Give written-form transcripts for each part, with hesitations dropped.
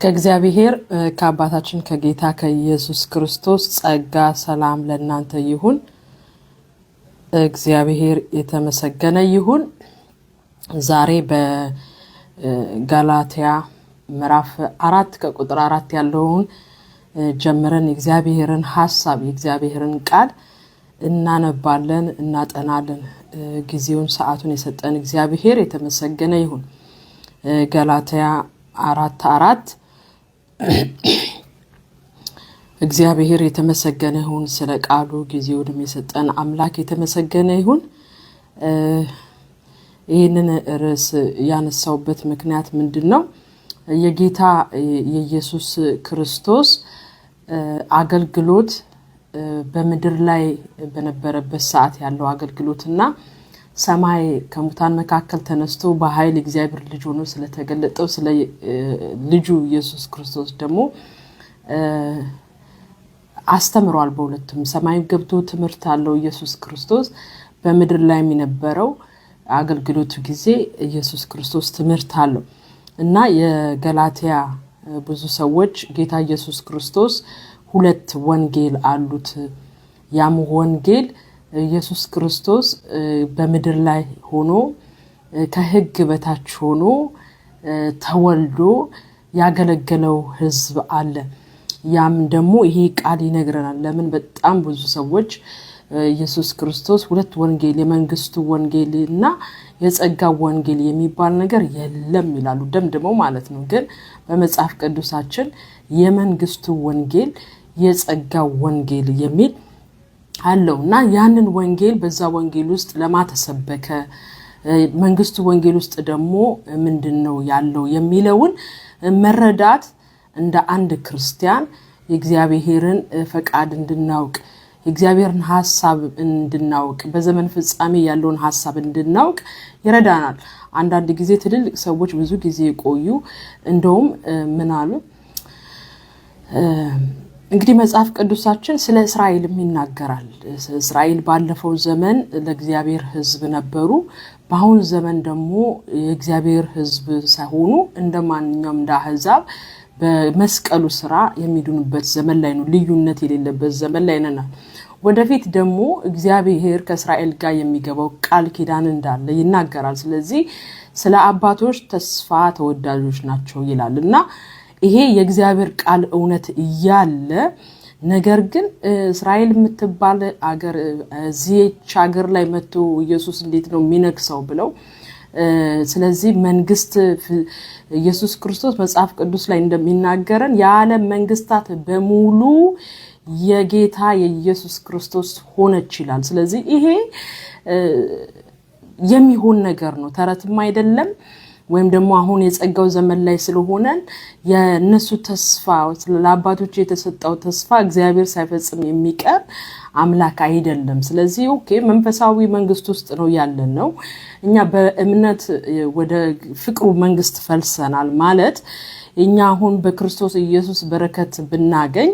ከእግዚአብሔር ከአባታችን ከጌታ ከኢየሱስ ክርስቶስ ጸጋ ሰላም ለእናንተ ይሁን። እግዚአብሔር የተመሰገነ ይሁን። ዛሬ በጋላትያ ምዕራፍ 4 ከቁጥር 4 ያለውን ጀምረን የእግዚአብሔርን ሐሳብ የእግዚአብሔርን ቃል እናነባለን እናጠናለን። ጊዜውን ሰዓቱን የሰጠን እግዚአብሔር የተመሰገነ ይሁን። ጋላትያ 4:4 እግዚአብሔር የተመሰገነ ይሁን። ስለ ቃሉ ጊዜውን የሰጠን አምላክ የተመሰገነ ይሁን። ይህንን ርዕስ ያነሳውበት ምክንያት ምንድነው? የጌታ የኢየሱስ ክርስቶስ አገልግሎት በምድር ላይ በነበረበት ሰዓት ያለው አገልግሎትና ሰማይ ከሙታን መካከል ተነስቶ በኃይል እግዚአብሔር ልጅ ሆኖ ስለተገለጠው ስለ ልጁ ኢየሱስ ክርስቶስ ደግሞ አስተምሯል። በሁለቱም ሰማይ ገብቶ ትምህርት አለው ኢየሱስ ክርስቶስ። በምድር ላይ የነበረው አገልግሎቱ ጊዜ ኢየሱስ ክርስቶስ ትምህርት አለው እና የጋላትያ ብዙ ሰዎች ጌታ ኢየሱስ ክርስቶስ ሁለት ወንጌል አሉት። ያም ወንጌል ኢየሱስ ክርስቶስ በምድር ላይ ሆኖ ከሕግ በታች ሆኖ ተወልዶ ያገለገለው ሕዝብ አለ። ያም ደግሞ ይሄ ቃል ይነግረናል። ለምን በጣም ብዙ ሰዎች ኢየሱስ ክርስቶስ ሁለት ወንጌል የመንግስቱ ወንጌልና የጸጋ ወንጌል የሚባል ነገር የለም ይላሉ። ደምድመው ማለት ነው። ግን በመጽሐፍ ቅዱሳችን የመንግስቱ ወንጌል የጸጋ ወንጌል የሚል አለውና ያንን ወንጌል በዛ ወንጌል ውስጥ ለማተሰበከ መንግስቱ ወንጌል ውስጥ ደግሞ ምንድነው ያለው የሚለውን መረዳት እንደ አንድ ክርስቲያን የእግዚአብሔርን ፈቃድ እንድናውቅ የእግዚአብሔርን ሐሳብ እንድናውቅ በዘመን ፍጻሜ ያለውን ሐሳብ እንድናውቅ ይረዳናል። አንዳንድ ጊዜ ትልልቅ ሰዎች ብዙ ጊዜ ቆዩ እንደውም ምን አሉ? እንግዲህ መጽሐፍ ቅዱሳችን ስለ እስራኤልም ይናገራል። እስራኤል ባለፈው ዘመን ለእግዚአብሔር ሕዝብ ነበሩ። በአሁን ዘመን ደግሞ የእግዚአብሔር ሕዝብ ሳይሆኑ እንደማንኛውም እንደ አሕዛብ በመስቀሉ ስራ የሚድኑበት ዘመን ላይ ነው። ልዩነት የሌለበት ዘመን ላይ ነን። ወደፊት ደግሞ እግዚአብሔር ከእስራኤል ጋር የሚገባው ቃል ኪዳን እንዳለ ይናገራል። ስለዚህ ስለ አባቶች ተስፋ ተወዳጆች ናቸው ይላልና ይሄ የእግዚአብሔር ቃል እውነት እያለ ነገር ግን እስራኤል የምትባል አገር እዚህች ሀገር ላይ መጥቶ ኢየሱስ እንዴት ነው የሚነግሰው ብለው ስለዚህ መንግስት ኢየሱስ ክርስቶስ መጽሐፍ ቅዱስ ላይ እንደሚናገረን የዓለም መንግስታት በሙሉ የጌታ የኢየሱስ ክርስቶስ ሆነች ይላል። ስለዚህ ይሄ የሚሆን ነገር ነው፣ ተረትም አይደለም። ወይም ደግሞ አሁን የጸጋው ዘመን ላይ ስለሆነን የነሱ ተስፋ ለአባቶች የተሰጠው ተስፋ እግዚአብሔር ሳይፈጽም የሚቀር አምላክ አይደለም። ስለዚህ ኦኬ መንፈሳዊ መንግስት ውስጥ ነው ያለነው። እኛ በእምነት ወደ ፍቅሩ መንግስት ፈልሰናል ማለት እኛ አሁን በክርስቶስ ኢየሱስ በረከት ብናገኝ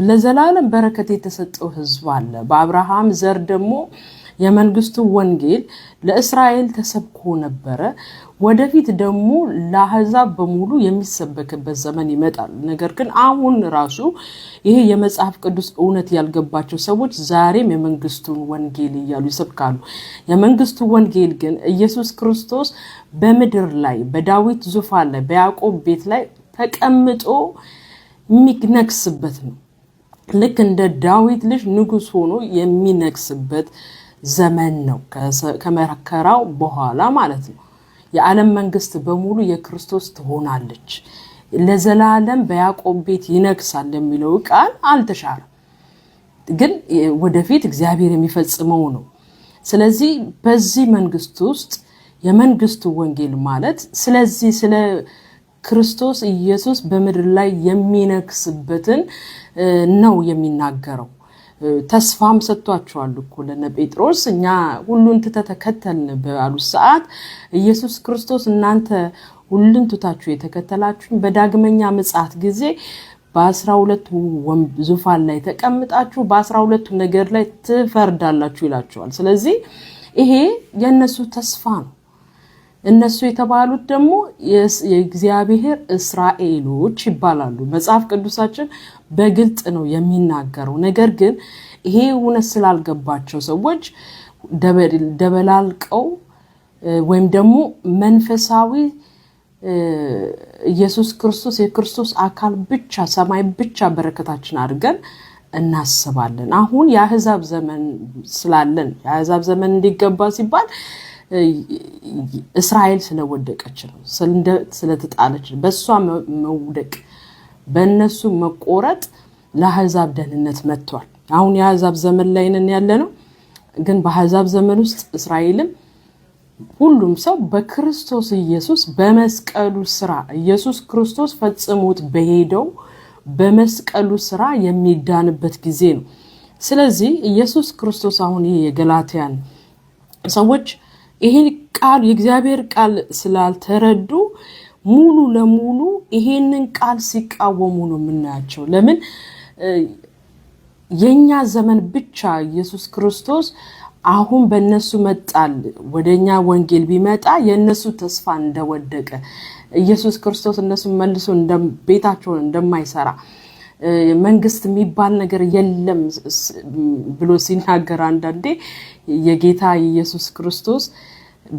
ለዘላለም በረከት የተሰጠው ሕዝብ አለ። በአብርሃም ዘር ደግሞ የመንግስቱ ወንጌል ለእስራኤል ተሰብኮ ነበረ። ወደፊት ደግሞ ለአሕዛብ በሙሉ የሚሰበክበት ዘመን ይመጣል። ነገር ግን አሁን ራሱ ይሄ የመጽሐፍ ቅዱስ እውነት ያልገባቸው ሰዎች ዛሬም የመንግስቱን ወንጌል እያሉ ይሰብካሉ። የመንግስቱ ወንጌል ግን ኢየሱስ ክርስቶስ በምድር ላይ በዳዊት ዙፋን ላይ በያዕቆብ ቤት ላይ ተቀምጦ የሚነግስበት ነው። ልክ እንደ ዳዊት ልጅ ንጉስ ሆኖ የሚነግስበት ዘመን ነው። ከመከራው በኋላ ማለት ነው። የዓለም መንግስት በሙሉ የክርስቶስ ትሆናለች፣ ለዘላለም በያዕቆብ ቤት ይነግሳል የሚለው ቃል አልተሻረም። ግን ወደፊት እግዚአብሔር የሚፈጽመው ነው። ስለዚህ በዚህ መንግስት ውስጥ የመንግስቱ ወንጌል ማለት ስለዚህ ስለ ክርስቶስ ኢየሱስ በምድር ላይ የሚነግስበትን ነው የሚናገረው። ተስፋም ሰጥቷቸዋል እኮ ለነ ጴጥሮስ እኛ ሁሉን ተከተልን ባሉ ሰዓት ኢየሱስ ክርስቶስ እናንተ ሁሉን ትታችሁ የተከተላችሁ በዳግመኛ ምጽአት ጊዜ በ12 ዙፋን ላይ ተቀምጣችሁ በ12 ነገር ላይ ትፈርዳላችሁ ይላቸዋል። ስለዚህ ይሄ የነሱ ተስፋ ነው። እነሱ የተባሉት ደግሞ የእግዚአብሔር እስራኤሎች ይባላሉ። መጽሐፍ ቅዱሳችን በግልጽ ነው የሚናገረው። ነገር ግን ይሄ እውነት ስላልገባቸው ሰዎች ደበላልቀው ወይም ደግሞ መንፈሳዊ ኢየሱስ ክርስቶስ የክርስቶስ አካል ብቻ ሰማይ ብቻ በረከታችን አድርገን እናስባለን። አሁን የአሕዛብ ዘመን ስላለን የአሕዛብ ዘመን እንዲገባ ሲባል እስራኤል ስለወደቀች ነው፣ ስለተጣለች በሷ መውደቅ በእነሱ መቆረጥ ለአሕዛብ ደህንነት መጥቷል። አሁን የአሕዛብ ዘመን ላይ ነን ያለነው። ግን በአሕዛብ ዘመን ውስጥ እስራኤልም ሁሉም ሰው በክርስቶስ ኢየሱስ በመስቀሉ ስራ ኢየሱስ ክርስቶስ ፈጽሞት በሄደው በመስቀሉ ስራ የሚዳንበት ጊዜ ነው። ስለዚህ ኢየሱስ ክርስቶስ አሁን ይሄ የገላትያን ሰዎች ይሄን ቃል የእግዚአብሔር ቃል ስላልተረዱ ሙሉ ለሙሉ ይሄንን ቃል ሲቃወሙ ነው የምናያቸው። ለምን የኛ ዘመን ብቻ ኢየሱስ ክርስቶስ አሁን በእነሱ መጣል ወደኛ ወንጌል ቢመጣ የነሱ ተስፋ እንደወደቀ ኢየሱስ ክርስቶስ እነሱ መልሶ ቤታቸውን እንደማይሰራ መንግስት የሚባል ነገር የለም ብሎ ሲናገር አንዳንዴ የጌታ ኢየሱስ ክርስቶስ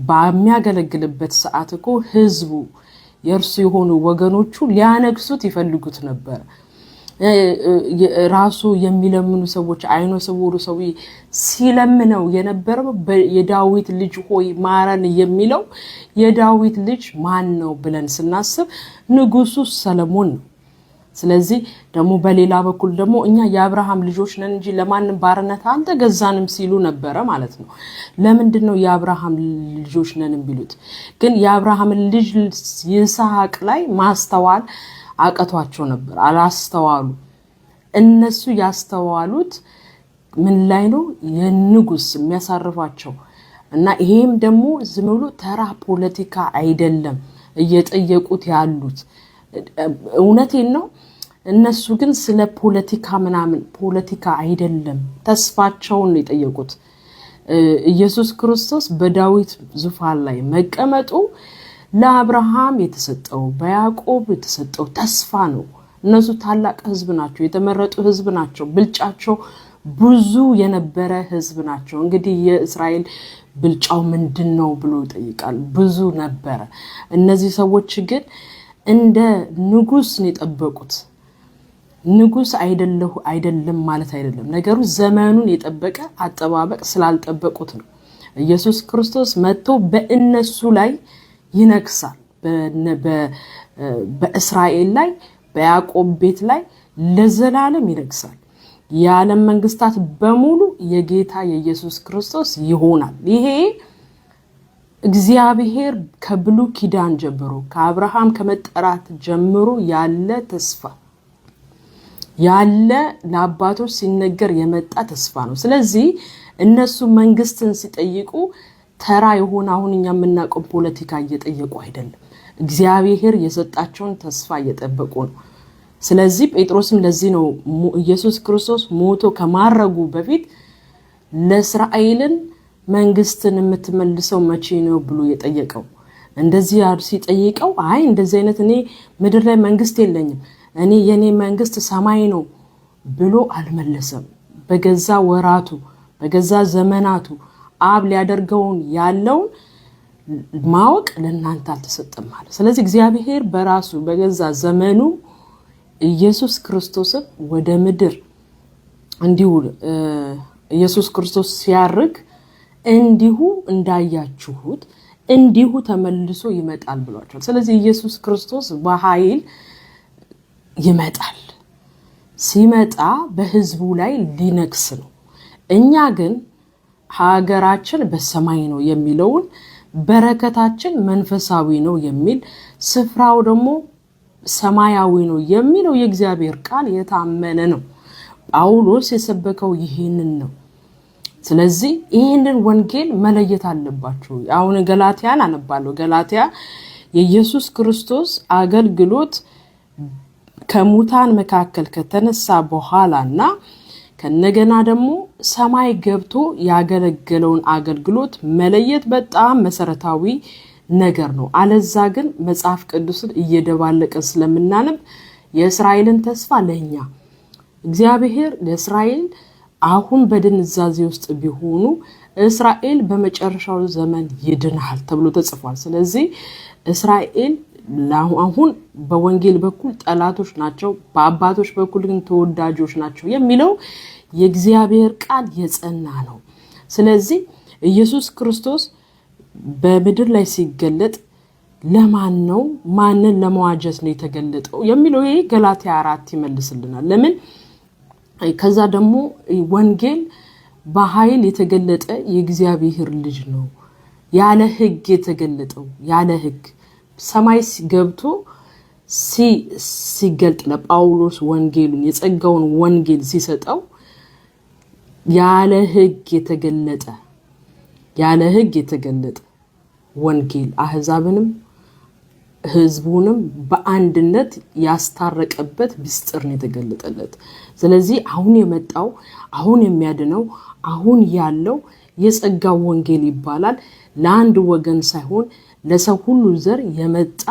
በሚያገለግልበት ሰዓት እኮ ህዝቡ የእርሱ የሆኑ ወገኖቹ ሊያነግሱት ይፈልጉት ነበር። ራሱ የሚለምኑ ሰዎች አይኖ ሰውሩ ሰው ሲለምነው የነበረው የዳዊት ልጅ ሆይ ማረን የሚለው የዳዊት ልጅ ማን ነው ብለን ስናስብ ንጉሱ ሰለሞን ነው። ስለዚህ ደግሞ በሌላ በኩል ደግሞ እኛ የአብርሃም ልጆች ነን እንጂ ለማንም ባርነት አልተገዛንም ሲሉ ነበረ ማለት ነው። ለምንድነው የአብርሃም ልጆች ነን የሚሉት? ግን የአብርሃም ልጅ ይስሐቅ ላይ ማስተዋል አቀቷቸው ነበር፣ አላስተዋሉ። እነሱ ያስተዋሉት ምን ላይ ነው? የንጉስ የሚያሳርፋቸው እና ይሄም ደግሞ ዝም ብሎ ተራ ፖለቲካ አይደለም እየጠየቁት ያሉት። እውነቴን ነው። እነሱ ግን ስለ ፖለቲካ ምናምን ፖለቲካ አይደለም ተስፋቸውን ነው የጠየቁት። ኢየሱስ ክርስቶስ በዳዊት ዙፋን ላይ መቀመጡ ለአብርሃም የተሰጠው በያዕቆብ የተሰጠው ተስፋ ነው። እነሱ ታላቅ ህዝብ ናቸው፣ የተመረጡ ህዝብ ናቸው፣ ብልጫቸው ብዙ የነበረ ህዝብ ናቸው። እንግዲህ የእስራኤል ብልጫው ምንድነው ብሎ ይጠይቃል። ብዙ ነበረ። እነዚህ ሰዎች ግን እንደ ንጉስ ነው የጠበቁት። ንጉስ አይደለም ማለት አይደለም። ነገሩ ዘመኑን የጠበቀ አጠባበቅ ስላልጠበቁት ነው። ኢየሱስ ክርስቶስ መጥቶ በእነሱ ላይ ይነግሳል። በእስራኤል ላይ በያዕቆብ ቤት ላይ ለዘላለም ይነግሳል። የዓለም መንግስታት በሙሉ የጌታ የኢየሱስ ክርስቶስ ይሆናል። ይሄ እግዚአብሔር ከብሉይ ኪዳን ጀምሮ ከአብርሃም ከመጠራት ጀምሮ ያለ ተስፋ ያለ ለአባቶች ሲነገር የመጣ ተስፋ ነው። ስለዚህ እነሱ መንግስትን ሲጠይቁ ተራ የሆነ አሁን እኛ የምናውቀው ፖለቲካ እየጠየቁ አይደለም። እግዚአብሔር የሰጣቸውን ተስፋ እየጠበቁ ነው። ስለዚህ ጴጥሮስም ለዚህ ነው ኢየሱስ ክርስቶስ ሞቶ ከማረጉ በፊት ለእስራኤልን መንግስትን የምትመልሰው መቼ ነው ብሎ የጠየቀው። እንደዚህ ሲጠይቀው አይ እንደዚህ አይነት እኔ ምድር ላይ መንግስት የለኝም የኔ መንግስት ሰማይ ነው ብሎ አልመለሰም። በገዛ ወራቱ በገዛ ዘመናቱ አብ ሊያደርገውን ያለውን ማወቅ ለእናንተ አልተሰጠም ማለት። ስለዚህ እግዚአብሔር በራሱ በገዛ ዘመኑ ኢየሱስ ክርስቶስን ወደ ምድር እንዲሁ ኢየሱስ ክርስቶስ ሲያርግ እንዲሁ እንዳያችሁት እንዲሁ ተመልሶ ይመጣል ብሏቸዋል። ስለዚህ ኢየሱስ ክርስቶስ በኃይል ይመጣል። ሲመጣ በህዝቡ ላይ ሊነግስ ነው። እኛ ግን ሀገራችን በሰማይ ነው የሚለውን በረከታችን መንፈሳዊ ነው የሚል ስፍራው ደግሞ ሰማያዊ ነው የሚለው የእግዚአብሔር ቃል የታመነ ነው። ጳውሎስ የሰበከው ይሄንን ነው። ስለዚህ ይሄንን ወንጌል መለየት አለባችሁ። አሁን ገላትያን አነባለሁ። ገላትያ የኢየሱስ ክርስቶስ አገልግሎት ከሙታን መካከል ከተነሳ በኋላና ከነገና ደግሞ ሰማይ ገብቶ ያገለገለውን አገልግሎት መለየት በጣም መሰረታዊ ነገር ነው። አለዛ ግን መጽሐፍ ቅዱስን እየደባለቀን ስለምናነብ የእስራኤልን ተስፋ ለኛ እግዚአብሔር ለእስራኤል አሁን በድንዛዜ ውስጥ ቢሆኑ እስራኤል በመጨረሻው ዘመን ይድናል ተብሎ ተጽፏል። ስለዚህ እስራኤል አሁን በወንጌል በኩል ጠላቶች ናቸው፣ በአባቶች በኩል ግን ተወዳጆች ናቸው የሚለው የእግዚአብሔር ቃል የጸና ነው። ስለዚህ ኢየሱስ ክርስቶስ በምድር ላይ ሲገለጥ ለማን ነው? ማንን ለመዋጀት ነው የተገለጠው የሚለው ይሄ ገላትያ 4 ይመልስልናል። ለምን? ከዛ ደግሞ ወንጌል በኃይል የተገለጠ የእግዚአብሔር ልጅ ነው። ያለ ሕግ የተገለጠው ያለ ሕግ ሰማይ ገብቶ ሲገልጥ ለጳውሎስ ወንጌሉን የጸጋውን ወንጌል ሲሰጠው ያለ ሕግ የተገለጠ ወንጌል አህዛብንም ህዝቡንም በአንድነት ያስታረቀበት ምስጢር ነው የተገለጠለት። ስለዚህ አሁን የመጣው አሁን የሚያድነው አሁን ያለው የጸጋው ወንጌል ይባላል። ለአንድ ወገን ሳይሆን ለሰው ሁሉ ዘር የመጣ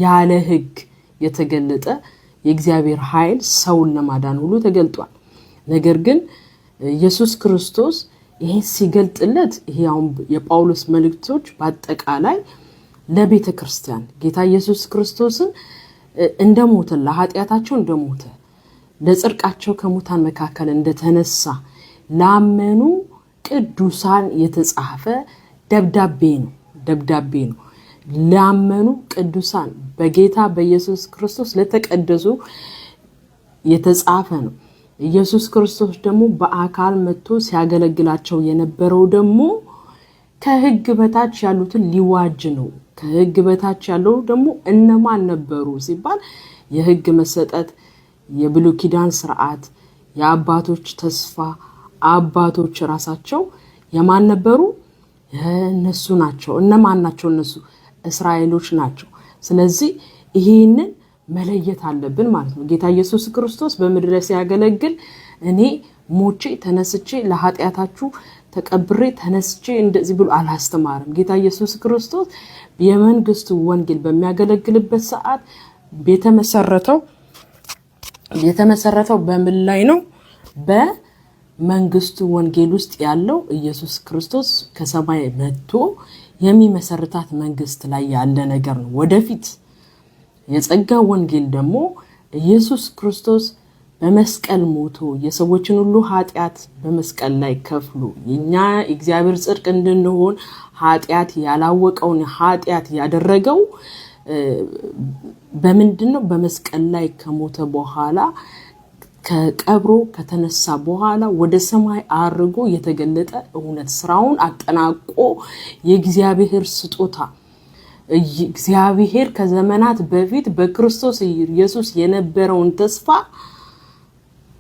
ያለ ሕግ የተገለጠ የእግዚአብሔር ኃይል ሰውን ለማዳን ሁሉ ተገልጧል። ነገር ግን ኢየሱስ ክርስቶስ ይሄን ሲገልጥለት ይሄ አሁን የጳውሎስ መልእክቶች በአጠቃላይ ለቤተ ክርስቲያን ጌታ ኢየሱስ ክርስቶስን እንደሞተ ለኃጢአታቸው እንደሞተ ለጽድቃቸው ከሙታን መካከል እንደተነሳ ላመኑ ቅዱሳን የተጻፈ ደብዳቤ ነው። ላመኑ ቅዱሳን በጌታ በኢየሱስ ክርስቶስ ለተቀደሱ የተጻፈ ነው። ኢየሱስ ክርስቶስ ደግሞ በአካል መጥቶ ሲያገለግላቸው የነበረው ደግሞ ከሕግ በታች ያሉትን ሊዋጅ ነው። ከሕግ በታች ያለው ደግሞ እነማን ነበሩ ሲባል የሕግ መሰጠት፣ የብሉይ ኪዳን ሥርዓት፣ የአባቶች ተስፋ፣ አባቶች ራሳቸው የማን ነበሩ? እነሱ ናቸው። እነማን ናቸው? እነሱ እስራኤሎች ናቸው። ስለዚህ ይሄንን መለየት አለብን ማለት ነው። ጌታ ኢየሱስ ክርስቶስ በምድር ላይ ሲያገለግል እኔ ሞቼ ተነስቼ ለኃጢአታችሁ ተቀብሬ ተነስቼ እንደዚህ ብሎ አላስተማረም። ጌታ ኢየሱስ ክርስቶስ የመንግስቱ ወንጌል በሚያገለግልበት ሰዓት የተመሰረተው በምን ላይ ነው? በመንግስቱ ወንጌል ውስጥ ያለው ኢየሱስ ክርስቶስ ከሰማይ መጥቶ የሚመሰርታት መንግስት ላይ ያለ ነገር ነው። ወደፊት የጸጋ ወንጌል ደግሞ ኢየሱስ ክርስቶስ በመስቀል ሞቶ የሰዎችን ሁሉ ኃጢአት በመስቀል ላይ ከፍሎ የኛ እግዚአብሔር ጽድቅ እንድንሆን ኃጢአት ያላወቀውን ኃጢአት ያደረገው በምንድነው? በመስቀል ላይ ከሞተ በኋላ ከቀብሮ ከተነሳ በኋላ ወደ ሰማይ አርጎ የተገለጠ እውነት ስራውን አጠናቆ የእግዚአብሔር ስጦታ እግዚአብሔር ከዘመናት በፊት በክርስቶስ ኢየሱስ የነበረውን ተስፋ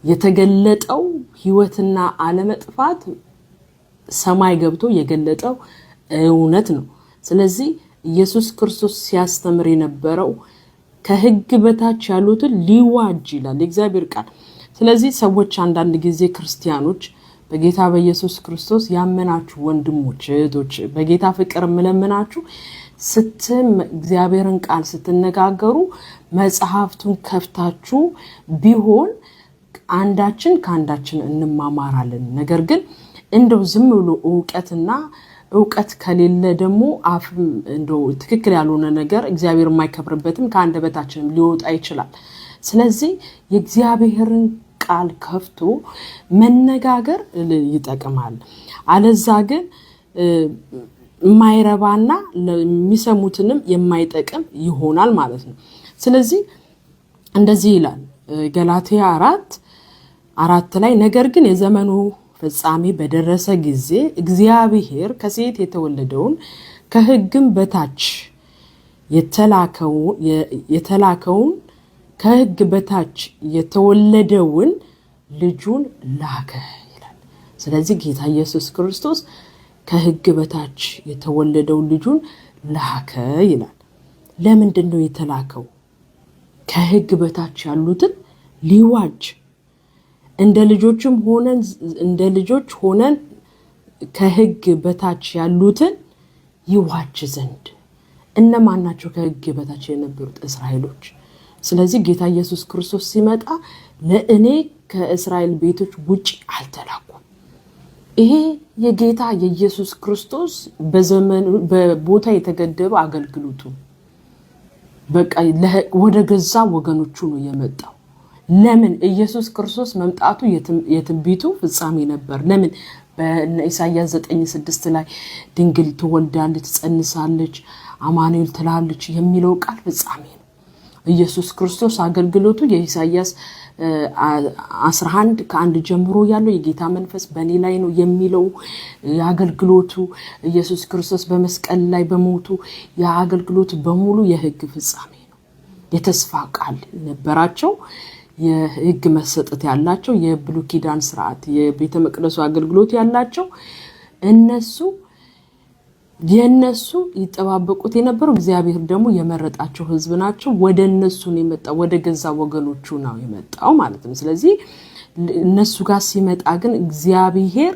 የተገለጠው ሕይወትና አለመጥፋት ሰማይ ገብቶ የገለጠው እውነት ነው። ስለዚህ ኢየሱስ ክርስቶስ ሲያስተምር የነበረው ከሕግ በታች ያሉትን ሊዋጅ ይላል እግዚአብሔር ቃል። ስለዚህ ሰዎች አንዳንድ ጊዜ ክርስቲያኖች በጌታ በኢየሱስ ክርስቶስ ያመናችሁ ወንድሞች እህቶች በጌታ ፍቅር መለመናችሁ እግዚአብሔርን ቃል ስትነጋገሩ መጽሐፍቱን ከፍታችሁ ቢሆን አንዳችን ከአንዳችን እንማማራለን። ነገር ግን እንደው ዝም ብሎ ዕውቀት ከሌለ ደግሞ እንደው ትክክል ያልሆነ ነገር እግዚአብሔር የማይከብርበትም ከአንደበታችንም ሊወጣ ይችላል። ስለዚህ የእግዚአብሔርን ቃል ከፍቶ መነጋገር ይጠቅማል። አለዛ ግን የማይረባና ለሚሰሙትንም የማይጠቅም ይሆናል ማለት ነው። ስለዚህ እንደዚህ ይላል ገላትያ 4 ላይ ነገር ግን የዘመኑ ፍጻሜ በደረሰ ጊዜ እግዚአብሔር ከሴት የተወለደውን ከሕግም በታች የተላከውን ከሕግ በታች የተወለደውን ልጁን ላከ ይላል። ስለዚህ ጌታ ኢየሱስ ክርስቶስ ከሕግ በታች የተወለደው ልጁን ላከ ይላል። ለምንድን ነው የተላከው? ከሕግ በታች ያሉትን ሊዋጅ እንደ ልጆች ሆነን ከሕግ በታች ያሉትን ይዋጅ ዘንድ እነማን ናቸው ከሕግ በታች የነበሩት? እስራኤሎች። ስለዚህ ጌታ ኢየሱስ ክርስቶስ ሲመጣ ለእኔ ከእስራኤል ቤቶች ውጪ አልተላኩም። ይሄ የጌታ የኢየሱስ ክርስቶስ በዘመኑ በቦታ የተገደበ አገልግሎቱ በቃ ወደ ገዛ ወገኖቹ ነው የመጣው። ለምን? ኢየሱስ ክርስቶስ መምጣቱ የትንቢቱ ፍጻሜ ነበር። ለምን? በኢሳይያስ 9:6 ላይ ድንግል ትወልዳለች፣ ትጸንሳለች፣ አማኑኤል ትላለች የሚለው ቃል ፍጻሜ ነው። ኢየሱስ ክርስቶስ አገልግሎቱ የኢሳይያስ 11:1 ጀምሮ ያለው የጌታ መንፈስ በእኔ ላይ ነው የሚለው የአገልግሎቱ ኢየሱስ ክርስቶስ በመስቀል ላይ በሞቱ የአገልግሎቱ በሙሉ የሕግ ፍጻሜ ነው። የተስፋ ቃል ነበራቸው። የሕግ መሰጠት ያላቸው የብሉይ ኪዳን ሥርዓት የቤተ መቅደሱ አገልግሎት ያላቸው የነሱ ይጠባበቁት የነበረው እግዚአብሔር ደግሞ የመረጣቸው ሕዝብ ናቸው። ወደ እነሱ ነው የመጣው፣ ወደ ገዛ ወገኖቹ ነው የመጣው ማለት ነው። ስለዚህ እነሱ ጋር ሲመጣ ግን እግዚአብሔር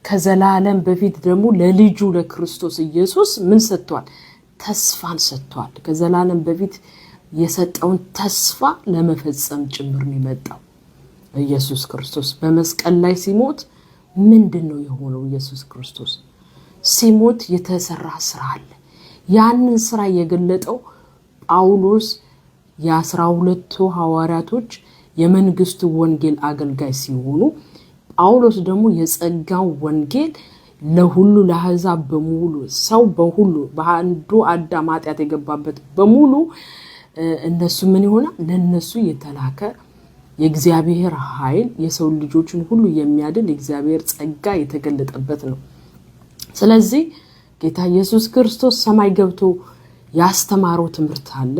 ከዘላለም በፊት ደግሞ ለልጁ ለክርስቶስ ኢየሱስ ምን ሰጥቷል? ተስፋን ሰጥቷል። ከዘላለም በፊት የሰጠውን ተስፋ ለመፈጸም ጭምር ነው የመጣው ኢየሱስ ክርስቶስ። በመስቀል ላይ ሲሞት ምንድነው የሆነው? ኢየሱስ ክርስቶስ ሲሞት የተሰራ ስራ አለ። ያንን ስራ የገለጠው ጳውሎስ የ12ቱ ሐዋርያቶች የመንግስቱ ወንጌል አገልጋይ ሲሆኑ ጳውሎስ ደግሞ የጸጋው ወንጌል ለሁሉ ለአሕዛብ በሙሉ ሰው በሁሉ በአንዱ አዳም ኃጢአት የገባበት በሙሉ እነሱ ምን ይሆናል? ለነሱ የተላከ የእግዚአብሔር ኃይል የሰው ልጆችን ሁሉ የሚያድን የእግዚአብሔር ጸጋ የተገለጠበት ነው። ስለዚህ ጌታ ኢየሱስ ክርስቶስ ሰማይ ገብቶ ያስተማረው ትምህርት አለ።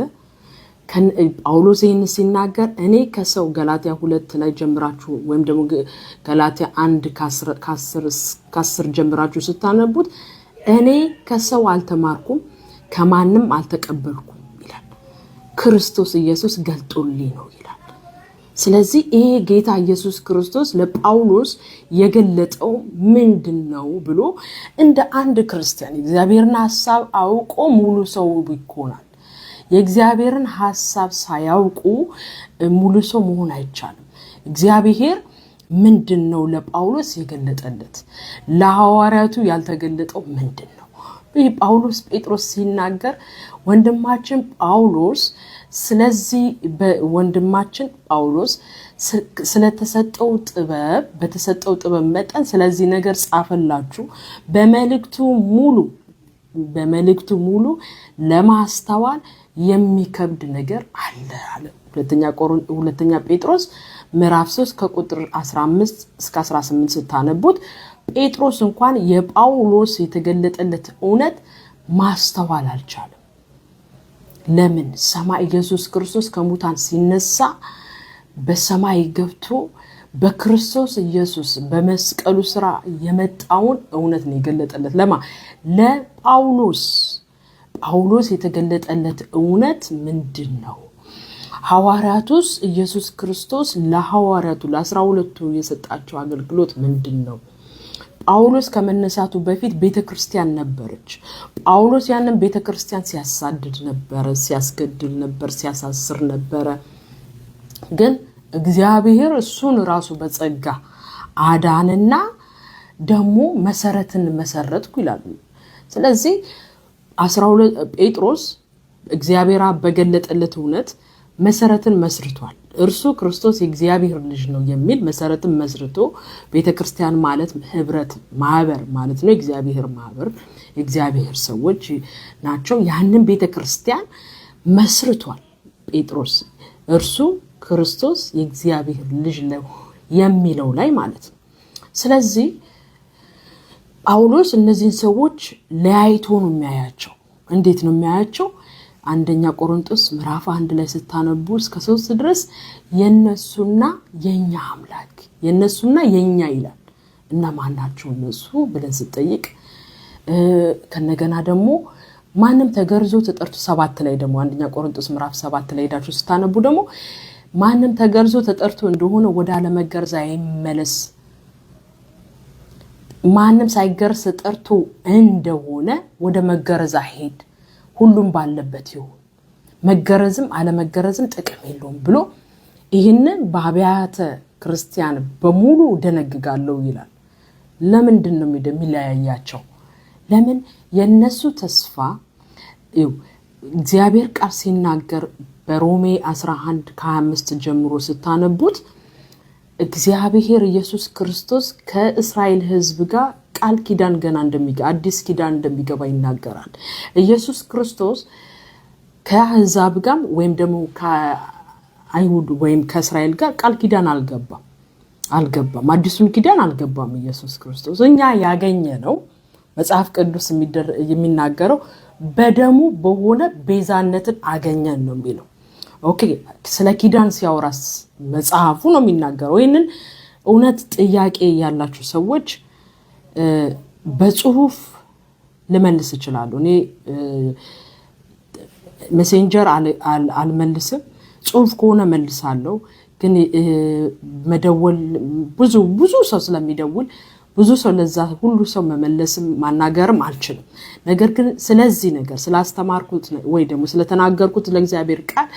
ጳውሎስ ይህን ሲናገር እኔ ከሰው ገላትያ 2 ላይ ጀምራችሁ ወይም ደግሞ ገላትያ 1:10 ጀምራችሁ ስታነቡት እኔ ከሰው አልተማርኩም ከማንም አልተቀበልኩም ይላል። ክርስቶስ ኢየሱስ ገልጦልኝ ነው ይላል። ስለዚህ ይሄ ጌታ ኢየሱስ ክርስቶስ ለጳውሎስ የገለጠው ምንድነው ብሎ እንደ አንድ ክርስቲያን እግዚአብሔርን ሐሳብ አውቆ ሙሉ ሰው ይሆናል። የእግዚአብሔርን ሐሳብ ሳያውቁ ሙሉ ሰው መሆን አይቻልም። እግዚአብሔር ምንድነው ለጳውሎስ የገለጠለት? ለሐዋርያቱ ያልተገለጠው ምንድነው? ጳውሎስ ጴጥሮስ ሲናገር ወንድማችን ጳውሎስ ስለዚህ በወንድማችን ጳውሎስ ስለተሰጠው ጥበብ በተሰጠው ጥበብ መጠን ስለዚህ ነገር ጻፈላችሁ በመልእክቱ ሙሉ ለማስተዋል የሚከብድ ነገር አለ። ሁለተኛ ጴጥሮስ ምዕራፍ 3 ከቁጥር 15 እስከ 18 ስታነቡት ጴጥሮስ እንኳን የጳውሎስ የተገለጠለት እውነት ማስተዋል አልቻለም። ለምን? ሰማይ ኢየሱስ ክርስቶስ ከሙታን ሲነሳ በሰማይ ገብቶ በክርስቶስ ኢየሱስ በመስቀሉ ስራ የመጣውን እውነት ነው የገለጠለት። ጳውሎስ የተገለጠለት እውነት ምንድነው? ሐዋርያቱስ ኢየሱስ ክርስቶስ ለሐዋርያቱ ለ12ቱ የሰጣቸው አገልግሎት ምንድነው? ጳውሎስ ከመነሳቱ በፊት ቤተክርስቲያን ነበረች። ጳውሎስ ያንን ቤተክርስቲያን ሲያሳድድ ነበር፣ ሲያስገድል ነበር፣ ሲያሳስር ነበር። ግን እግዚአብሔር እሱን ራሱ በጸጋ አዳንና ደግሞ መሰረትን መሰረትኩ ይላል። ስለዚህ 12 ጴጥሮስ እግዚአብሔር በገለጠለት እውነት መሰረትን መስርቷል። እርሱ ክርስቶስ የእግዚአብሔር ልጅ ነው የሚል መሰረትን መስርቶ ቤተክርስቲያን ማለት ህብረት ማህበር ማለት ነው። የእግዚአብሔር ማህበር የእግዚአብሔር ሰዎች ናቸው። ያንን ቤተክርስቲያን መስርቷል ጴጥሮስ። እርሱ ክርስቶስ የእግዚአብሔር ልጅ ነው የሚለው ላይ ማለት ነው። ስለዚህ ጳውሎስ እነዚህን ሰዎች ለያይቶ ነው የሚያያቸው። እንዴት ነው የሚያያቸው? አንደኛ ቆሮንቶስ ምዕራፍ 1 ላይ ስታነቡ እስከ 3 ድረስ የነሱና የኛ አምላክ የነሱና የኛ ይላል። እና ማን ናቸው እነሱ ብለን ስጠይቅ ከነገና ደግሞ ማንም ተገርዞ ተጠርቶ 7 ላይ ደግሞ አንደኛ ቆሮንቶስ ምዕራፍ 7 ላይ ሄዳችሁ ስታነቡ ደግሞ ማንም ተገርዞ ተጠርቶ እንደሆነ ወደ አለመገረዝ አይመለስ፣ ማንም ሳይገርዝ ተጠርቶ እንደሆነ ወደ መገረዝ አይሄድ፣ ሁሉም ባለበት ይሁን መገረዝም አለመገረዝም ጥቅም የለውም ብሎ ይህንን በአብያተ ክርስቲያን በሙሉ ደነግጋለው ይላል። ለምንድን ነው የሚለያያቸው? ለምን የነሱ ተስፋ እግዚአብሔር ቃል ሲናገር በሮሜ 11:25 ጀምሮ ስታነቡት እግዚአብሔር ኢየሱስ ክርስቶስ ከእስራኤል ሕዝብ ጋር ቃል ኪዳን ገና እንደሚገባ አዲስ ኪዳን እንደሚገባ ይናገራል። ኢየሱስ ክርስቶስ ከአሕዛብ ጋር ወይም ደግሞ ከአይሁድ ወይም ከእስራኤል ጋር ቃል ኪዳን አልገባም አዲሱን ኪዳን አልገባም። ኢየሱስ ክርስቶስ እኛ ያገኘ ነው መጽሐፍ ቅዱስ የሚናገረው በደሙ በሆነ ቤዛነትን አገኘን ነው የሚለው። ኦኬ ስለ ኪዳን ሲያወራስ መጽሐፉ ነው የሚናገረው። ይሄንን እውነት ጥያቄ ያላችሁ ሰዎች በጽሁፍ ልመልስ ይችላሉ። እኔ ሜሴንጀር አልመልስም፣ ጽሁፍ ከሆነ መልሳለሁ። ግን መደወል ብዙ ሰው ስለሚደውል ብዙ ሰው ለዛ ሁሉ ሰው መመለስም ማናገርም አልችልም። ነገር ግን ስለዚህ ነገር ስላስተማርኩት ወይ ደግሞ ስለተናገርኩት ለእግዚአብሔር ቃል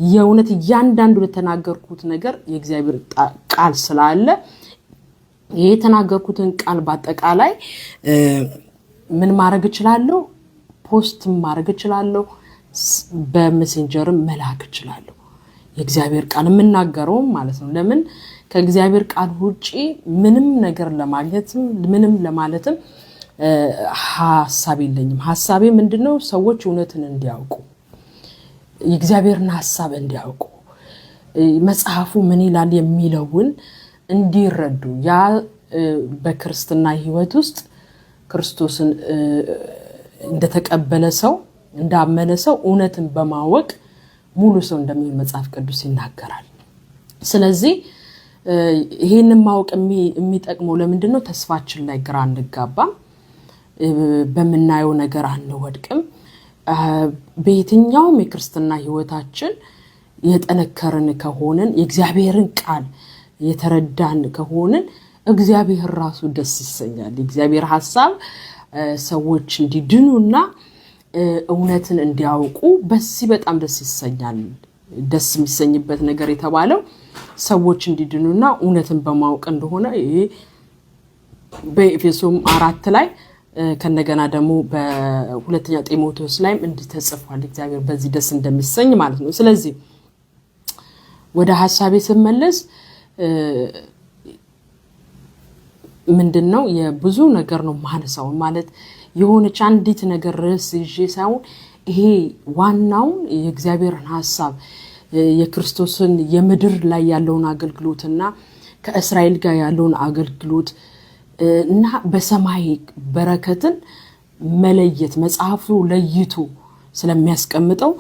የእውነት እያንዳንዱ ለተናገርኩት ነገር የእግዚአብሔር ቃል ስላለ የተናገርኩትን ቃል በአጠቃላይ ምን ማድረግ እችላለሁ? ፖስት ማድረግ እችላለሁ፣ በሜሴንጀርም መላክ እችላለሁ። የእግዚአብሔር ቃል የምናገረው ማለት ነው። ለምን ከእግዚአብሔር ቃል ውጪ ምንም ነገር ለማግኘትም ምንም ለማለትም ሐሳብ የለኝም። ሐሳቤ ምንድነው? ሰዎች እውነትን እንዲያውቁ የእግዚአብሔርን ሐሳብ እንዲያውቁ መጽሐፉ ምን ይላል የሚለውን እንዲረዱ ያ በክርስትና ሕይወት ውስጥ ክርስቶስን እንደተቀበለ ሰው እንዳመነ ሰው እውነትን በማወቅ ሙሉ ሰው እንደሚሆን መጽሐፍ ቅዱስ ይናገራል። ስለዚህ ይሄንን ማወቅ የሚጠቅመው ለምንድነው? ተስፋችን ላይ ግራ አንጋባም፣ በመናየው ነገር አንወድቅም። በየትኛውም የክርስትና ሕይወታችን የጠነከርን ከሆነን የእግዚአብሔርን ቃል የተረዳን ከሆነን እግዚአብሔር ራሱ ደስ ይሰኛል። የእግዚአብሔር ሐሳብ ሰዎች እንዲድኑና እውነትን እንዲያውቁ በዚህ በጣም ደስ ይሰኛል። ደስ የሚሰኝበት ነገር የተባለው ሰዎች እንዲድኑና እውነትን በማወቅ እንደሆነ ይሄ በኤፌሶን 4 ላይ ከነገና ደግሞ በሁለተኛ ጢሞቴዎስ ላይም እንድተጽፏል። እግዚአብሔር በዚህ ደስ እንደሚሰኝ ማለት ነው። ስለዚህ ወደ ሐሳቤ ስመለስ ምንድነው የብዙ ነገር ነው ማነሳው ማለት የሆነች አንዲት ነገር ርዕስ ይዤ ሳይሆን ይሄ ዋናው የእግዚአብሔርን ሐሳብ የክርስቶስን የምድር ላይ ያለውን አገልግሎትና ከእስራኤል ጋር ያለውን አገልግሎት እና በሰማይ በረከትን መለየት መጽሐፉ ለይቶ ስለሚያስቀምጠው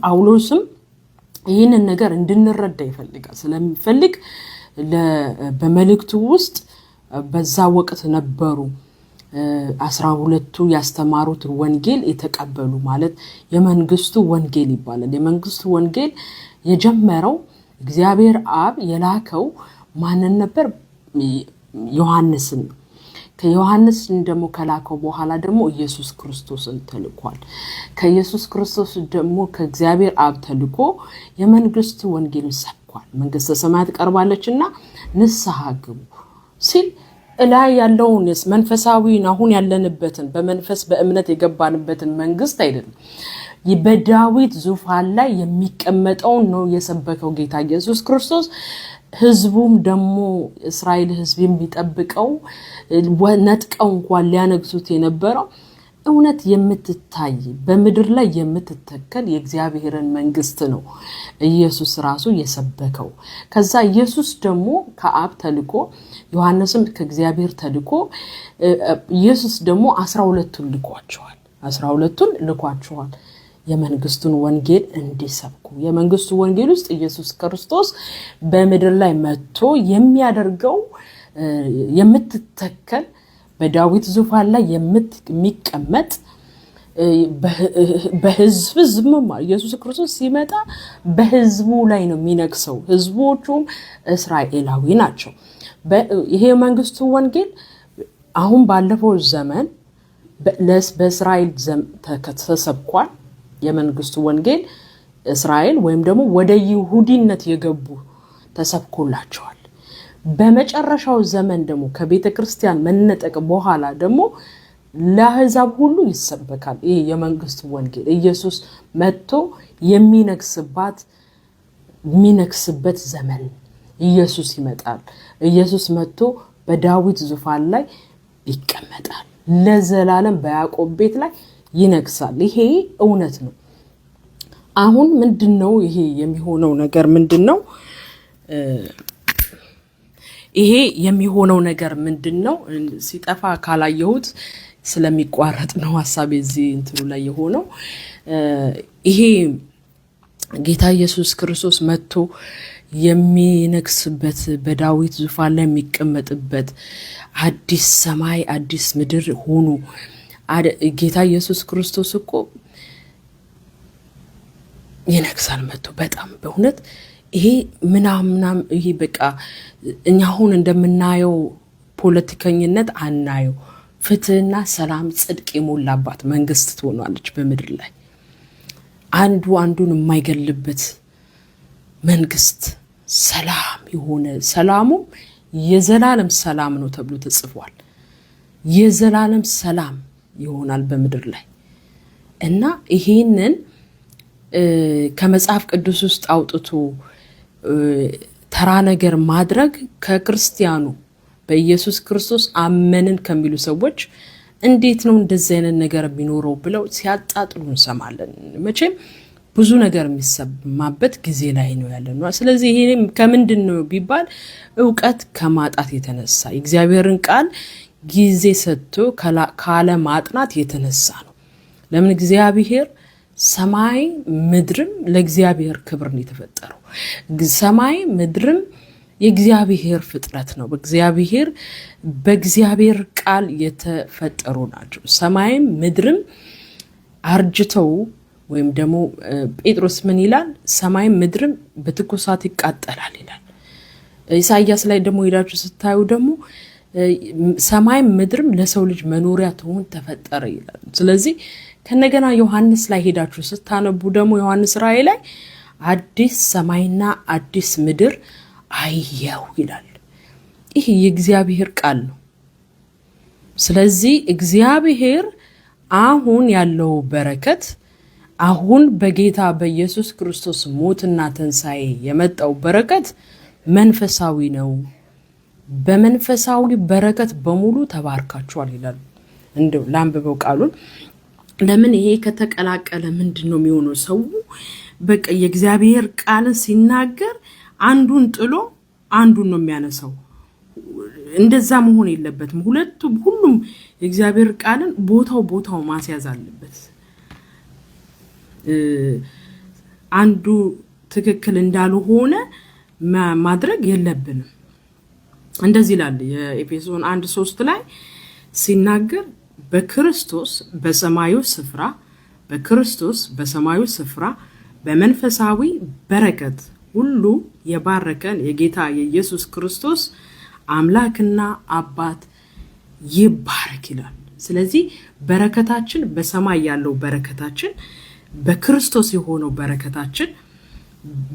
ጳውሎስም ይህንን ነገር እንድንረዳ ይፈልጋል። ስለሚፈልግ በመልእክቱ ውስጥ በዛ ወቅት ነበሩ 12ቱ ያስተማሩት ወንጌል የተቀበሉ ማለት የመንግስቱ ወንጌል ይባላል። የመንግስቱ ወንጌል የጀመረው እግዚአብሔር አብ የላከው ማንን ነበር? ዮሐንስን። ከዮሐንስ ደግሞ ከላከው በኋላ ደግሞ ኢየሱስ ክርስቶስን ተልኳል። ከኢየሱስ ክርስቶስ ደግሞ ከእግዚአብሔር አብ ተልኮ የመንግስቱ ወንጌልን ሰብኳል። መንግስተ ሰማያት ቀርባለችና ንስሐ ግቡ ሲል ላይ ያለውን መንፈሳዊን አሁን ያለንበትን በመንፈስ በእምነት የገባንበትን መንግስት አይደለም በዳዊት ዙፋን ላይ የሚቀመጠው ነው የሰበከው ጌታ ኢየሱስ ክርስቶስ። ህዝቡም ደግሞ እስራኤል ህዝብ የሚጠብቀው ነጥቀው እንኳን ሊያነግሱት የነበረው እውነት የምትታይ በምድር ላይ የምትተከል የእግዚአብሔርን መንግስት ነው ኢየሱስ ራሱ የሰበከው። ከዛ ኢየሱስ ደግሞ ከአብ ተልኮ ዮሐንስም ከእግዚአብሔር ተልኮ ኢየሱስ ደግሞ 12ቱን ልኳቸዋል። 12ቱን ልኳቸዋል የመንግስቱን ወንጌል እንዲሰብኩ። የመንግስቱ ወንጌል ውስጥ ኢየሱስ ክርስቶስ በምድር ላይ መጥቶ የሚያደርገው የምትተከል በዳዊት ዙፋን ላይ የሚቀመጥ በህዝብ ዝምማ ኢየሱስ ክርስቶስ ሲመጣ በህዝቡ ላይ ነው የሚነግሰው። ህዝቦቹም እስራኤላዊ ናቸው። ይሄ መንግስቱ ወንጌል አሁን ባለፈው ዘመን በእስራኤል ተሰብኳል የመንግስቱ ወንጌል እስራኤል ወይም ደግሞ ወደ ይሁዲነት የገቡ ተሰብኮላቸዋል በመጨረሻው ዘመን ደግሞ ከቤተክርስቲያን መነጠቅ በኋላ ደግሞ ለአሕዛብ ሁሉ ይሰበካል ይሄ የመንግስቱ ወንጌል ኢየሱስ መጥቶ የሚነክስበት ዘመን ኢየሱስ ይመጣል ኢየሱስ መጥቶ በዳዊት ዙፋን ላይ ይቀመጣል ለዘላለም በያዕቆብ ቤት ላይ ይነግሳል ይሄ እውነት ነው አሁን ምንድነው ይሄ የሚሆነው ነገር ምንድነው ይሄ የሚሆነው ነገር ምንድነው ሲጠፋ ካላየሁት ስለሚቋረጥ ነው ሐሳቤ እዚህ እንትኑ ላይ የሆነው ይሄ ጌታ ኢየሱስ ክርስቶስ መጥቶ የሚነግስበት በዳዊት ዙፋን ላይ የሚቀመጥበት አዲስ ሰማይ አዲስ ምድር ሆኖ ጌታ ኢየሱስ ክርስቶስ እኮ ይነግሳል መጥቶ በጣም በእውነት ይሄ ምናምናም ይሄ በቃ እኛ አሁን እንደምናየው ፖለቲከኝነት አናየው ፍትህና ሰላም ጽድቅ የሞላባት መንግስት ትሆናለች በምድር ላይ አንዱ አንዱን የማይገልበት መንግስት ሰላም የሆነ ሰላሙ የዘላለም ሰላም ነው ተብሎ ተጽፏል የዘላለም ሰላም ይሆናል በምድር ላይ እና ይሄንን ከመጽሐፍ ቅዱስ ውስጥ አውጥቶ ተራ ነገር ማድረግ ከክርስቲያኑ በኢየሱስ ክርስቶስ አመንን ከሚሉ ሰዎች እንዴት ነው እንደዚህ አይነት ነገር ቢኖረው ብለው ሲያጣጥሉ እንሰማለን መቼም ብዙ ነገር የሚሰማበት ጊዜ ላይ ነው ያለነው ስለዚህ ይሄ ከምንድነው ቢባል ዕውቀት ከማጣት የተነሳ እግዚአብሔርን ቃል ጊዜ ሰጥቶ ካለ ማጥናት የተነሳ ነው ለምን እግዚአብሔር ሰማይ ምድርም ለእግዚአብሔር ክብር ነው የተፈጠረው ሰማይ ምድርም የእግዚአብሔር ፍጥረት ነው በእግዚአብሔር ቃል የተፈጠሩ ናቸው ሰማይም ምድርም አርጅተው ወይም ደግሞ ጴጥሮስ ምን ይላል ሰማይም ምድርም በትኩሳት ይቃጠላል ይላል ኢሳይያስ ላይ ደግሞ ሄዳችሁ ስታዩ ደግሞ ሰማይም ምድርም ለሰው ልጅ መኖሪያ ትሆን ተፈጠረ ይላል ስለዚህ ከነገና ዮሐንስ ላይ ሄዳችሁ ስታነቡ ደግሞ ዮሐንስ ራእይ ላይ አዲስ ሰማይና አዲስ ምድር አየው ይላል ይሄ የእግዚአብሔር ቃል ነው ስለዚህ እግዚአብሔር አሁን ያለው በረከት አሁን በጌታ በኢየሱስ ክርስቶስ ሞትና ትንሣኤ የመጣው በረከት መንፈሳዊ ነው በመንፈሳዊ በረከት በሙሉ ተባርካችኋል ይላል እንደው ላንብበው ቃሉን ለምን ይሄ ከተቀላቀለ ምንድነው የሚሆነው ሰው በቃ የእግዚአብሔር ቃል ሲናገር አንዱን ጥሎ አንዱን ነው የሚያነሳው እንደዛ መሆን የለበትም ሁሉም የእግዚአብሔር ቃልን ቦታው ማስያዝ አለበት አንዱ ትክክል እንዳልሆነ ማድረግ የለብንም እንደዚህ ይላል የኤፌሶን 1:3 ላይ ሲናገር በክርስቶስ በሰማዩ ስፍራ በመንፈሳዊ በረከት ሁሉ የባረከን የጌታ የኢየሱስ ክርስቶስ አምላክና አባት ይባረክ ይላል ስለዚህ በረከታችን በሰማይ ያለው በረከታችን በክርስቶስ የሆነው በረከታችን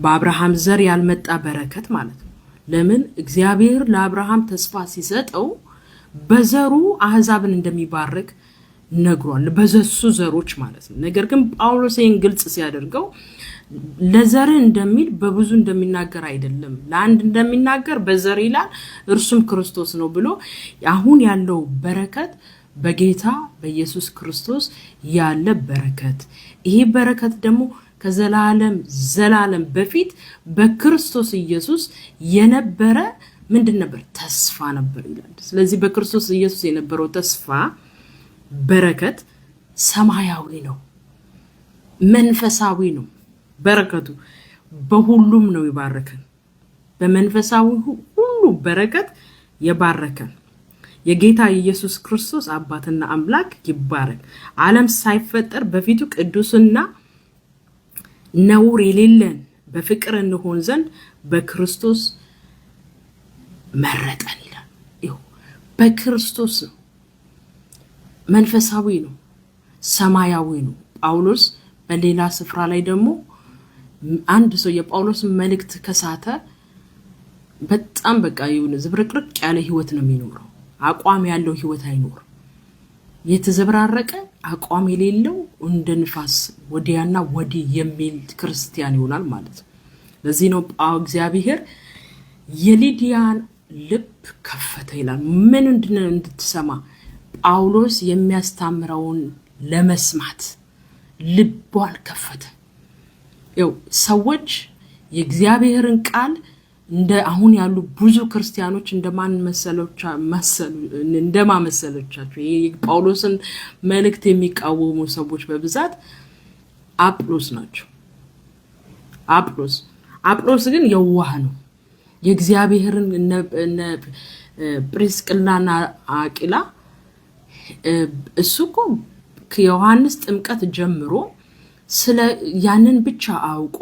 በአብርሃም ዘር ያልመጣ በረከት ማለት ነው ለምን እግዚአብሔር ለአብርሃም ተስፋ ሲሰጠው በዘሩ አሕዛብን እንደሚባርክ ነግሯል በዘሱ ዘሮች ማለት ነው ነገር ግን ጳውሎስ ይህን ግልጽ ሲያደርገው ለዘር እንደሚል በብዙ እንደሚናገር አይደለም ለአንድ እንደሚናገር በዘር ይላል እርሱም ክርስቶስ ነው ብሎ አሁን ያለው በረከት በጌታ በኢየሱስ ክርስቶስ ያለ በረከት ይሄ በረከት ደግሞ ከዘላለም በፊት በክርስቶስ ኢየሱስ የነበረ ምንድን ነበር ተስፋ ነበር ይላል ስለዚህ በክርስቶስ ኢየሱስ የነበረው ተስፋ በረከት ሰማያዊ ነው መንፈሳዊ ነው በረከቱ በሁሉም ነው ይባረከን በመንፈሳዊ ሁሉ በረከት ይባረከን የጌታ ኢየሱስ ክርስቶስ አባትና አምላክ ይባረክ ዓለም ሳይፈጠር በፊቱ ቅዱስና ነውር የሌለን በፍቅር እንሆን ዘንድ በክርስቶስ መረጠን ይላል በክርስቶስ ነው መንፈሳዊ ነው፣ ሰማያዊ ነው። ጳውሎስ በሌላ ስፍራ ላይ ደግሞ አንድ ሰው የጳውሎስን መልእክት ከሳተ በጣም በቃ ይሁን ዝብርቅርቅ ያለ ህይወት ነው የሚኖረው። አቋም ያለው ህይወት አይኖር። የተዘበራረቀ አቋም የሌለው እንደ ንፋስ ወዲያና ወዲህ የሚል ክርስቲያን ይሆናል ማለት ነው። ለዚህ ነው እግዚአብሔር የሊዲያን ልብ ከፈተ ይላል። ምን እንድትሰማ ጳውሎስ የሚያስተምረውን ለመስማት ልቧን ከፈተ። ያው ሰዎች የእግዚአብሔርን ቃል እንደ አሁን ያሉ ብዙ ክርስቲያኖች እንደማመሰሎቻቸው የጳውሎስን መልእክት የሚቃወሙ ሰዎች በብዛት አጵሎስ ናቸው። አጵሎስ ግን የዋህ ነው። የእግዚአብሔርን እነ ጵርስቅላና አቂላ እሱኮ ከዮሐንስ ጥምቀት ጀምሮ ስለ ያንን ብቻ አውቆ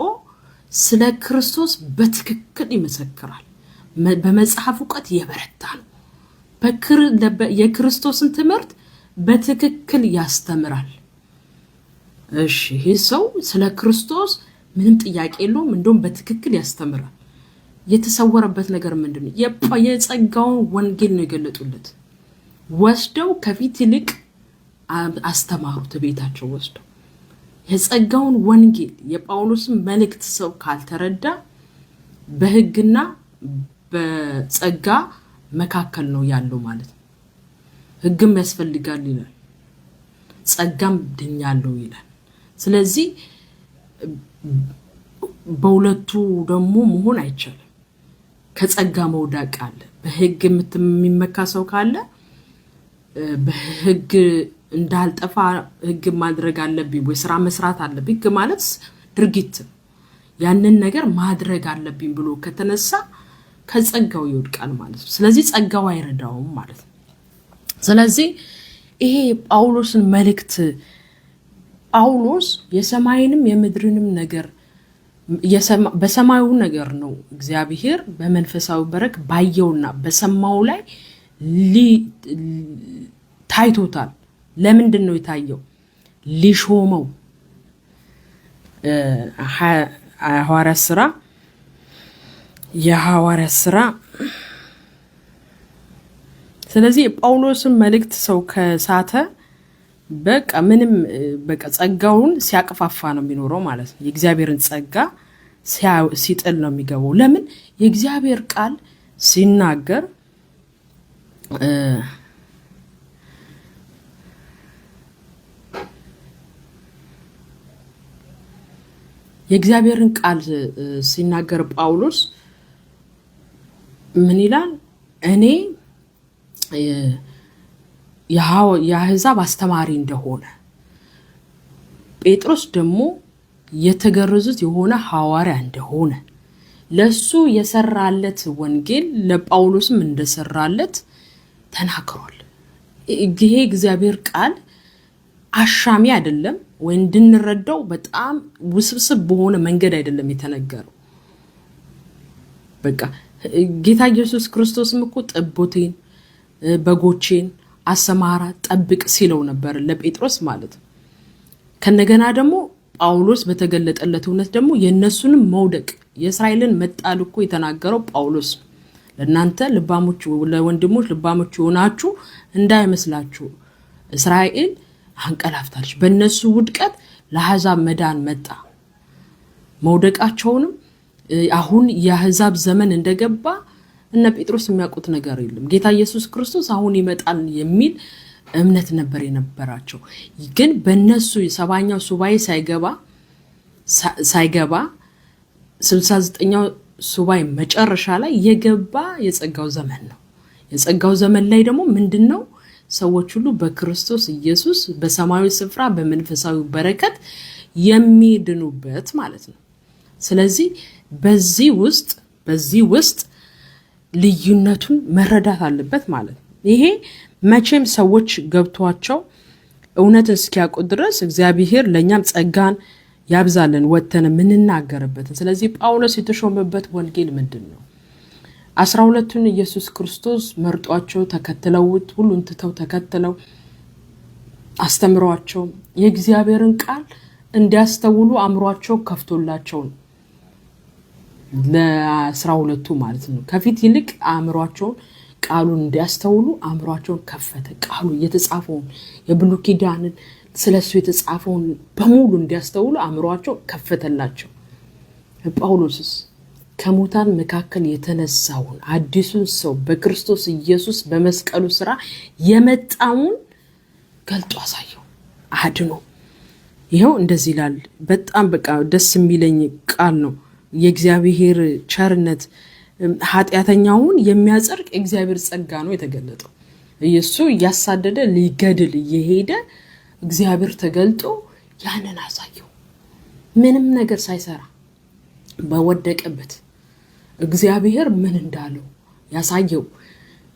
ስለ ክርስቶስ በትክክል ይመሰክራል። በመጽሐፍ ዕውቀት የበረታ ነው። የክርስቶስን ትምህርት በትክክል ያስተምራል። እሺ ይሄ ሰው ስለ ክርስቶስ ምንም ጥያቄ የለውም፣ እንደውም በትክክል ያስተምራል። የተሰወረበት ነገር ምንድነው? የጸጋውን ወንጌል ነው የገለጡለት። ወስደው ከፊት ይልቅ አስተማሩት። ቤታቸው ወስደው የጸጋውን ወንጌል የጳውሎስን መልእክት ሰው ካልተረዳ በሕግና በጸጋ መካከል ነው ያለው ማለት ነው። ሕግም ያስፈልጋል ይላል፣ ጸጋም ድኛለሁ ይላል። ስለዚህ በሁለቱ ደግሞ መሆን አይቻልም። ከጸጋ መውደቅ አለ። በሕግ የሚመካ ሰው ካለ በሕግ እንዳልጠፋ ሕግ ማድረግ አለብኝ ወይ ስራ መስራት አለብኝ። ሕግ ማለት ድርጊት፣ ያንን ነገር ማድረግ አለብኝ ብሎ ከተነሳ ከጸጋው ይወድቃል ማለት ነው። ስለዚህ ጸጋው አይረዳውም ማለት ነው። ስለዚህ ይሄ ጳውሎስን መልእክት ጳውሎስ የሰማይንም የምድርንም ነገር በሰማዩ ነገር ነው እግዚአብሔር በመንፈሳዊ በረክ ባየውና በሰማው ላይ ታይቶታል። ለምንድን ነው የታየው? ሊሾመው የሐዋርያት ሥራ። ስለዚህ የጳውሎስን መልእክት ሰው ከሳተ በቃ ምንም በቃ ጸጋውን ሲያቅፋፋ ነው የሚኖረው ማለት ነው። የእግዚአብሔርን ጸጋ ሲጥል ነው የሚገባው። ለምን? የእግዚአብሔር ቃል ሲናገር የእግዚአብሔርን ቃል ሲናገር ጳውሎስ ምን ይላል? እኔ የአሕዛብ አስተማሪ እንደሆነ፣ ጴጥሮስ ደግሞ የተገረዙት የሆነ ሐዋርያ እንደሆነ፣ ለሱ የሰራለት ወንጌል ለጳውሎስም እንደሰራለት ተናግሯል። ይሄ እግዚአብሔር ቃል አሻሚ አይደለም ወይ እንድንረዳው በጣም ውስብስብ በሆነ መንገድ አይደለም የተነገረው። በቃ ጌታ ኢየሱስ ክርስቶስም እኮ ጠቦቴን በጎቼን አሰማራ ጠብቅ ሲለው ነበር ለጴጥሮስ ማለት ነው። ከነገና ደግሞ ጳውሎስ በተገለጠለት እውነት ደግሞ የነሱንም መውደቅ የእስራኤልን መጣል እኮ የተናገረው ጳውሎስ ነው። ለእናንተ ልባሞች ለወንድሞች ልባሞች ሆናችሁ እንዳይመስላችሁ እስራኤል አንቀላፍታለች፣ በእነሱ ውድቀት ለአሕዛብ መዳን መጣ። መውደቃቸውንም አሁን የአሕዛብ ዘመን እንደገባ እነ ጴጥሮስ የሚያውቁት ነገር የለም። ጌታ ኢየሱስ ክርስቶስ አሁን ይመጣል የሚል እምነት ነበር የነበራቸው። ግን በእነሱ 70ኛው ሱባኤ ሳይገባ 69ኛው ሱባኤ መጨረሻ ላይ የገባ የጸጋው ዘመን ነው። የጸጋው ዘመን ላይ ደግሞ ምንድነው? ሰዎች ሁሉ በክርስቶስ ኢየሱስ በሰማያዊ ስፍራ በመንፈሳዊ በረከት የሚድኑበት ማለት ነው። ስለዚህ በዚህ ውስጥ ልዩነቱን መረዳት አለበት ማለት ነው። ይሄ መቼም ሰዎች ገብቷቸው እውነትን እስኪያውቁ ድረስ እግዚአብሔር ለኛም ጸጋን ያብዛልን ወተን ምንናገርበት። ስለዚህ ጳውሎስ የተሾመበት ወንጌል ምንድነው? 12ቱን ኢየሱስ ክርስቶስ መርጧቸው ተከትለውት ሁሉን ትተው ተከትለው አስተምሯቸው የእግዚአብሔርን ቃል እንዲያስተውሉ አእምሯቸው ከፍቶላቸው ለ12ቱ ማለት ነው ከፊት ይልቅ አእምሯቸውን ቃሉን እንዲያስተውሉ አእምሯቸውን ከፈተ ቃሉ የተጻፈውን የብሉይ ኪዳንን ስለሱ የተጻፈውን በሙሉ እንዲያስተውሉ አእምሯቸው ከፈተላቸው ጳውሎስስ ከሙታን መካከል የተነሳውን አዲሱን ሰው በክርስቶስ ኢየሱስ በመስቀሉ ሥራ የመጣውን ገልጦ አሳየው አድኖ ይሄው እንደዚህ ይላል በጣም በቃ ደስ የሚለኝ ቃል ነው የእግዚአብሔር ቸርነት ኃጢያተኛውን የሚያጸድቅ እግዚአብሔር ጸጋ ነው የተገለጠው ኢየሱስ ያሳደደ ሊገድል እየሄደ እግዚአብሔር ተገልጦ ያንን አሳየው ምንም ነገር ሳይሰራ በወደቀበት እግዚአብሔር ምን እንዳለው ያሳየው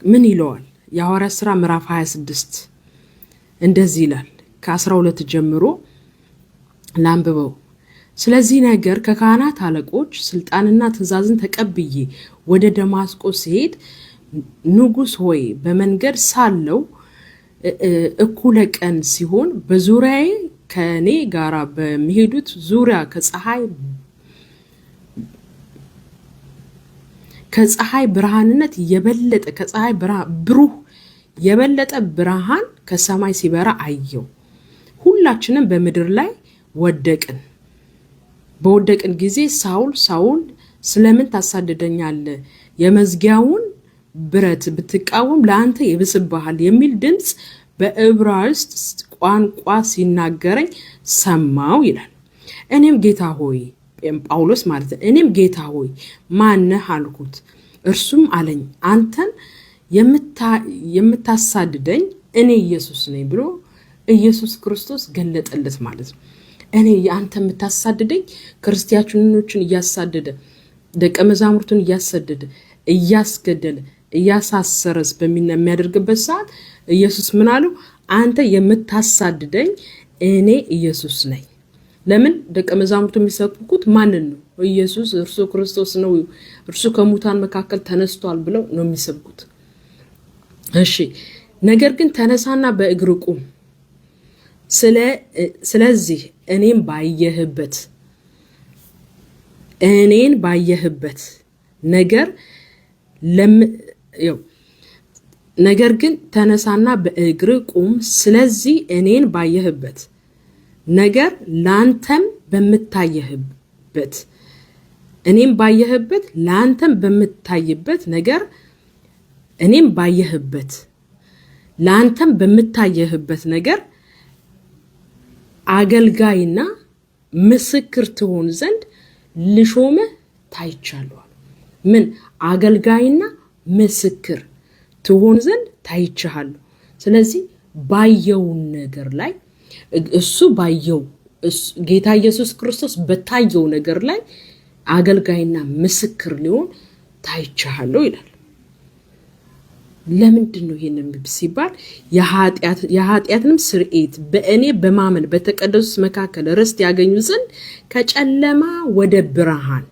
ምን ይለዋል የሐዋርያት ሥራ ምዕራፍ 26 እንደዚህ ይላል ከ12 ጀምሮ ላንብበው ስለዚህ ነገር ከካህናት አለቆች ስልጣንና ትእዛዝን ተቀብዬ ወደ ደማስቆ ሲሄድ ንጉስ ሆይ በመንገድ ሳለው እኩለ ቀን ሲሆን በዙሪያዬ ከኔ ጋራ በሚሄዱት ዙሪያ ከፀሐይ ብርሃንነት የበለጠ ከፀሐይ ብሩህ የበለጠ ብርሃን ከሰማይ ሲበራ አየው ሁላችንም በመድር ላይ ወደቅን በወደቅን ጊዜ ሳውል ስለምን ታሳደደኛለህ የመዝጊያውን ብረት ብትቃወም ለአንተ ይብስብሃል የሚል ድምጽ በዕብራይስጥ ቋንቋ ሲናገረኝ ሰማው ይላል እኔም ጌታ ሆይ ጳውሎስ ማለት እኔም ጌታ ሆይ ማነህ አልኩት እርሱም አለኝ አንተን የምታሳድደኝ እኔ ኢየሱስ ነኝ ብሎ ኢየሱስ ክርስቶስ ገለጠለት ማለት ነው እኔ አንተ የምታሳድደኝ ክርስቲያኖችን እያሳደደ ደቀ መዛሙርቱን እያሳደደ እያስገደለ እያሳሰረስ በሚያደርግበት ሰዓት ኢየሱስ ምን አለው አንተ የምታሳድደኝ እኔ ኢየሱስ ነኝ ለምን ደቀ መዛሙርቱ የሚሰብኩት ማንን ነው ኢየሱስ እርሱ ክርስቶስ ነው እርሱ ከሙታን መካከል ተነስቷል ብለው ነው የሚሰብኩት እሺ ነገር ግን ተነሳና በእግር ቁም ስለዚህ እኔን ባየህበት ነገር ግን ተነሳና በእግር ቁም ስለዚህ እኔን ባየህበት ነገር ላንተም በመታየህበት እኔም ባየህበት ላንተም በመታየበት ነገር እኔም ባየህበት ላንተም በመታየህበት ነገር አገልጋይና ምስክር ትሆን ዘንድ ልሾምህ ታይቻለሁ ምን አገልጋይና ምስክር ትሆን ዘንድ ታይቻለሁ ስለዚህ ባየው ነገር ላይ እሱ ባየው ጌታ ኢየሱስ ክርስቶስ በታየው ነገር ላይ አገልጋይና ምስክር ሊሆን ታይቻለሁ ይላል ለምንድነው ይሄንን ሲባል የኃጢአትንም ስርኤት በእኔ በማመን በተቀደሱት መካከል ርስት ያገኙ ዘንድ ከጨለማ ወደ ብርሃን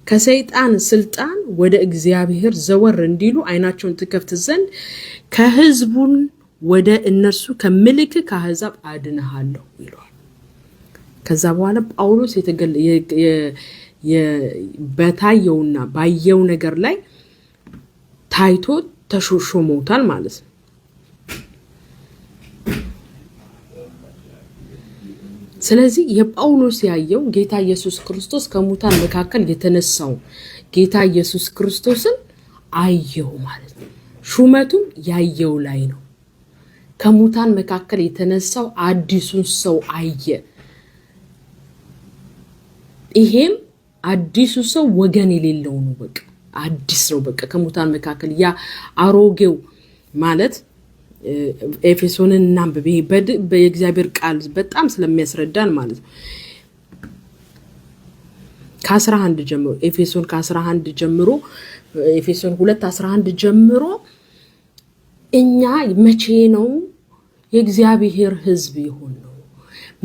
ከሰይጣን ስልጣን ወደ እግዚአብሔር ዘወር እንዲሉ አይናቸውን ትከፍት ዘንድ ከሕዝቡን ወደ እነርሱ ከምልክ ከአሕዛብ አድነሃለሁ ይላል ከዛ በኋላ ጳውሎስ በታየውና ባየው ነገር ላይ ታይቶ ተሾሾሞታል ማለት ነው ስለዚህ የጳውሎስ ያየው ጌታ ኢየሱስ ክርስቶስ ከሙታን መካከል የተነሳው ጌታ ኢየሱስ ክርስቶስን አየው ማለት ነው ሹመቱም ያየው ላይ ነው ከሙታን መካከል የተነሳው አዲሱን ሰው አየ ይሄም አዲሱ ሰው ወገን የሌለው ነው በቃ አዲስ ነው በቃ ከሙታን መካከል ያ አሮጌው ማለት ኤፌሶንን እናንብብ በእግዚአብሔር ቃል በጣም ስለሚያስረዳን ማለት ነው ከ11 ጀምሮ ኤፌሶን ከ11 ጀምሮ ኤፌሶን 2:11 ጀምሮ እኛ መቼ ነው የእግዚአብሔር ሕዝብ ይሆን ነው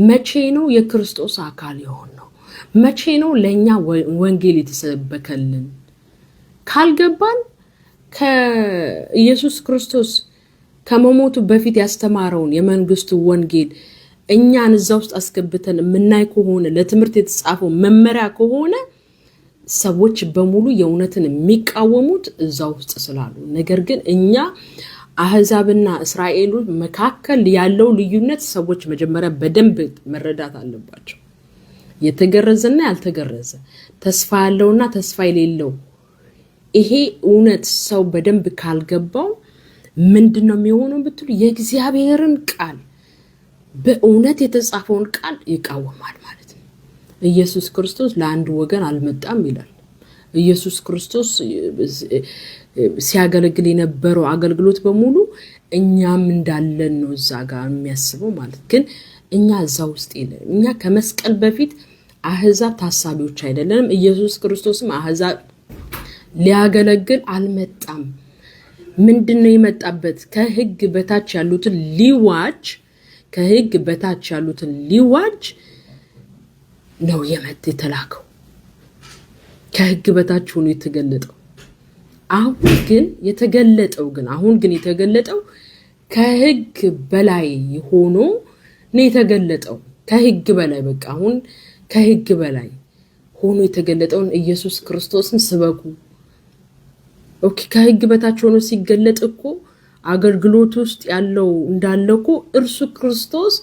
መቼ ነው የክርስቶስ አካል ይሆን ነው መቼ ነው ለኛ ወንጌል የተሰበከልን ካልገባን ከኢየሱስ ክርስቶስ ከመሞቱ በፊት ያስተማረውን የመንግስቱ ወንጌል እኛን እዛ ውስጥ አስገብተን የምናይ ከሆነ ለትምህርት የተጻፈው መመሪያ ከሆነ ሰዎች በሙሉ የእውነትን የሚቃወሙት እዛ ውስጥ ስላሉ ነገር ግን እኛ አህዛብና እስራኤሉ መካከል ያለው ልዩነት ሰዎች መጀመሪያ በደንብ መረዳት አለባቸው የተገረዘና ያልተገረዘ ተስፋ ያለውና ተስፋ የሌለው ይሄ እውነት ሰው በደንብ ካልገባው ምንድነው የሚሆነው ብትሉ የእግዚአብሔርን ቃል በእውነት የተጻፈውን ቃል ይቃወማል ማለት ነው ኢየሱስ ክርስቶስ ለአንድ ወገን አልመጣም ይላል ኢየሱስ ክርስቶስ ሲያገለግል የነበረው አገልግሎት በሙሉ እኛም እንዳለን ነው እዛ ጋር የሚያስበው ማለት ግን እኛ እዛ ውስጥ የለን እኛ ከመስቀል በፊት አህዛብ ታሳቢዎች አይደለንም ኢየሱስ ክርስቶስም አህዛብ ሊያገለግል አልመጣም ምንድነው የመጣበት ከህግ በታች ያሉትን ሊዋጅ ከህግ በታች ያሉትን ሊዋጅ ነው የተላከው ከህግ በታች ሆኖ የተገለጠው አሁን ግን የተገለጠው ከህግ በላይ ሆኖ ነው የተገለጠው ከህግ በላይ በቃ አሁን ከህግ በላይ ሆኖ የተገለጠውን ኢየሱስ ክርስቶስን ስበኩ ኦኬ ከህግ በታች ሆኖ ሲገለጥ እኮ አገልግሎት ውስጥ ያለው እንዳለኮ እርሱ ክርስቶስ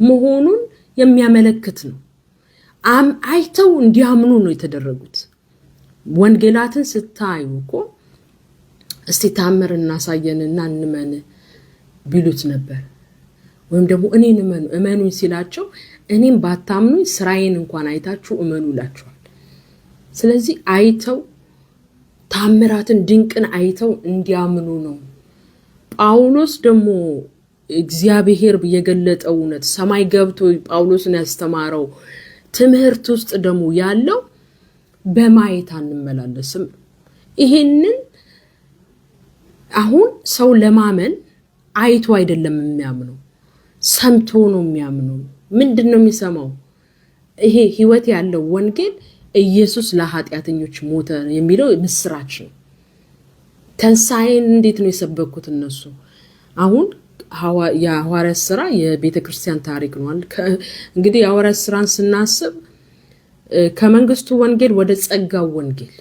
መሆኑን የሚያመለክት ነው አይተው እንዲያምኑ ነው የተደረጉት ወንጌላትን ስታዩ እኮ እስቲ ታምር እናሳየንና እንመን ቢሉት ነበር ወይም ደግሞ እኔን እመኑኝ ሲላቸው እኔም ባታምኑኝ ስራዬን እንኳን አይታችሁ እመኑላችኋል ስለዚህ አይተው ታምራትን ድንቅን አይተው እንዲያምኑ ነው ጳውሎስ ደግሞ እግዚአብሔር የገለጠው እውነት ሰማይ ገብቶ ጳውሎስን ያስተማረው ትምህርት ውስጥ ደግሞ ያለው በማየት አንመላለስም ይሄንን አሁን ሰው ለማመን አይቶ አይደለም የሚያምነው ሰምቶ ነው የሚያምነው ምንድነው የሚሰማው ይሄ ህይወት ያለው ወንጌል ኢየሱስ ለኃጢአተኞች ሞተ የሚለው ምስራች ነው ተንሳኤን እንዴት ነው የሰበኩት እነሱ አሁን የሐዋርያት ሥራ የቤተክርስቲያን ታሪክ ነው እንግዲህ የሐዋርያት ሥራን ስናስብ ከመንግስቱ ወንጌል ወደ ጸጋው ወንጌል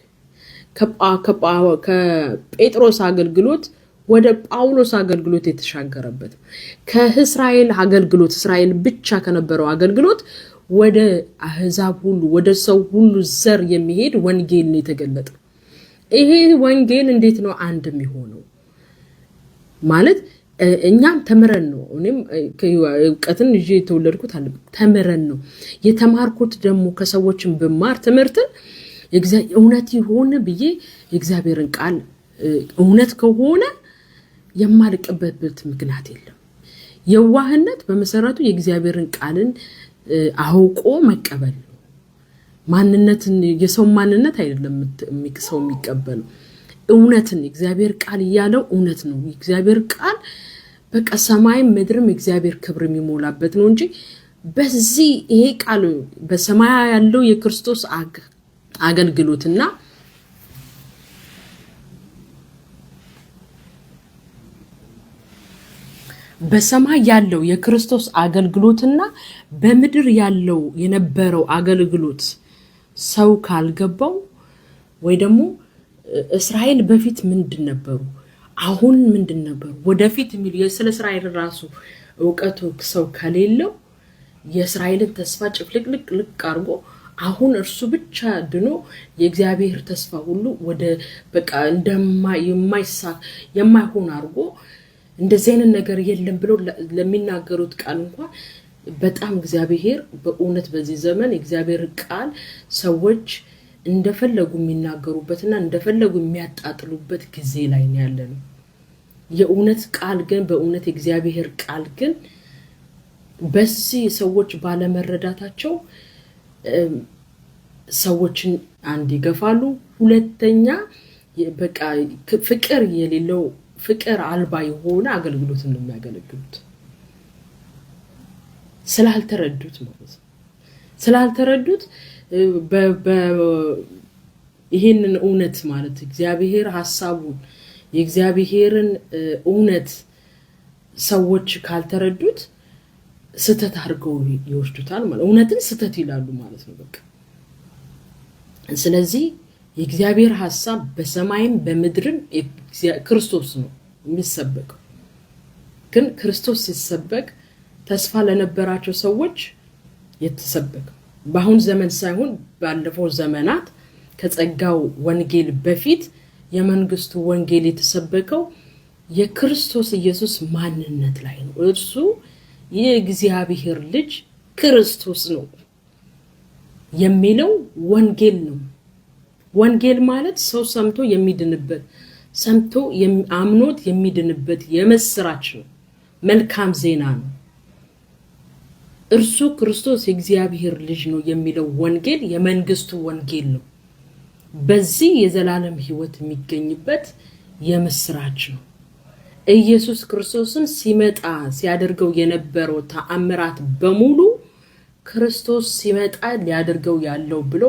ከጴጥሮስ አገልግሎት ወደ ጳውሎስ አገልግሎት የተሻገረበት ከእስራኤል አገልግሎት እስራኤል ብቻ ከነበረው አገልግሎት ወደ አህዛብ ሁሉ ወደ ሰው ሁሉ ዘር የሚሄድ ወንጌል ነው የተገለጠው ይሄ ወንጌል እንዴት ነው አንድ የሚሆነው ማለት እኛም ተምረን ነው እኔም ከእውቀትን ይዤ የተወለድኩት አለ ተምረን ነው የተማርኩት ደግሞ ከሰዎችን በማር ትምህርትን እውነት ይሆን ብዬ የእግዚአብሔርን ቃል እውነት ከሆነ የማልቀበልበት ምክንያት የለም የዋህነት በመሰረቱ የእግዚአብሔርን ቃልን አውቆ መቀበል ማንነትን የሰው ማንነት አይደለም ሰው የሚቀበለው እውነትን እግዚአብሔር ቃል ያለው እውነት ነው እግዚአብሔር ቃል በቃ ሰማይ ምድርም እግዚአብሔር ክብር የሚሞላበት ነው እንጂ በዚህ ይሄ ቃል በሰማይ ያለው የክርስቶስ አገልግሎትና በሰማይ ያለው የክርስቶስ አገልግሎትና በምድር ያለው የነበረው አገልግሎት ሰው ካልገባው ወይ ደግሞ እስራኤል በፊት ምንድን ነበሩ አሁን ምንድን ነበሩ ወደፊት የሚል ስለ እስራኤል ራሱ ዕውቀቱ ሰው ከሌለው የእስራኤልን ተስፋ ጭፍልቅልቅ አርጎ አሁን እርሱ ብቻ ድኖ የእግዚአብሔር ተስፋ ሁሉ ወደ በቃ የማይሆን አርጎ እንደዚህ አይነት ነገር የለም ብሎ ለሚናገሩት ቃል እንኳን በጣም እግዚአብሔር በእውነት በዚህ ዘመን እግዚአብሔር ቃል ሰዎች እንደፈለጉ የሚናገሩበትና እንደፈለጉ የሚያጣጥሉበት ጊዜ ላይ ነው ያለነው የእውነት ቃል ግን በእውነት እግዚአብሔር ቃል ግን በዚህ ሰዎች ባለመረዳታቸው ሰዎችን አንድ ይገፋሉ ሁለተኛ በቃ ፍቅር የሌለው ፍቅር አልባ የሆነ አገልግሎት ነው የሚያገለግሉት ስላልተረዱት ማለት ስላልተረዱት ይሄንን እውነት ማለት እግዚአብሔር ሐሳቡን የእግዚአብሔርን እውነት ሰዎች ካልተረዱት ስተት አድርገው ይወስዱታል ማለት እውነትን ስተት ይላሉ ማለት ነው በቃ ስለዚህ የእግዚአብሔር ሐሳብ በሰማይም በምድርም ክርስቶስ ነው የሚሰበከው ግን ክርስቶስ ሲሰበክ ተስፋ ለነበራቸው ሰዎች የተሰበከ በአሁን ዘመን ሳይሆን ባለፈው ዘመናት ከጸጋው ወንጌል በፊት የመንግስቱ ወንጌል የተሰበከው የክርስቶስ ኢየሱስ ማንነት ላይ ነው እርሱ የእግዚአብሔር ልጅ ክርስቶስ ነው የሚለው ወንጌል ነው ወንጌል ማለት ሰው ሰምቶ የሚድንበት ሰምቶ አምኖት የሚድንበት የመስራች ነው መልካም ዜና ነው እርሱ ክርስቶስ የእግዚአብሔር ልጅ ነው የሚለው ወንጌል የመንግስቱ ወንጌል ነው በዚህ የዘላለም ሕይወት የሚገኝበት የመስራች ነው ኢየሱስ ክርስቶስን ሲመጣ ሲያደርገው የነበረው ተአምራት በሙሉ ክርስቶስ ሲመጣ ሊያደርገው ያለው ብሎ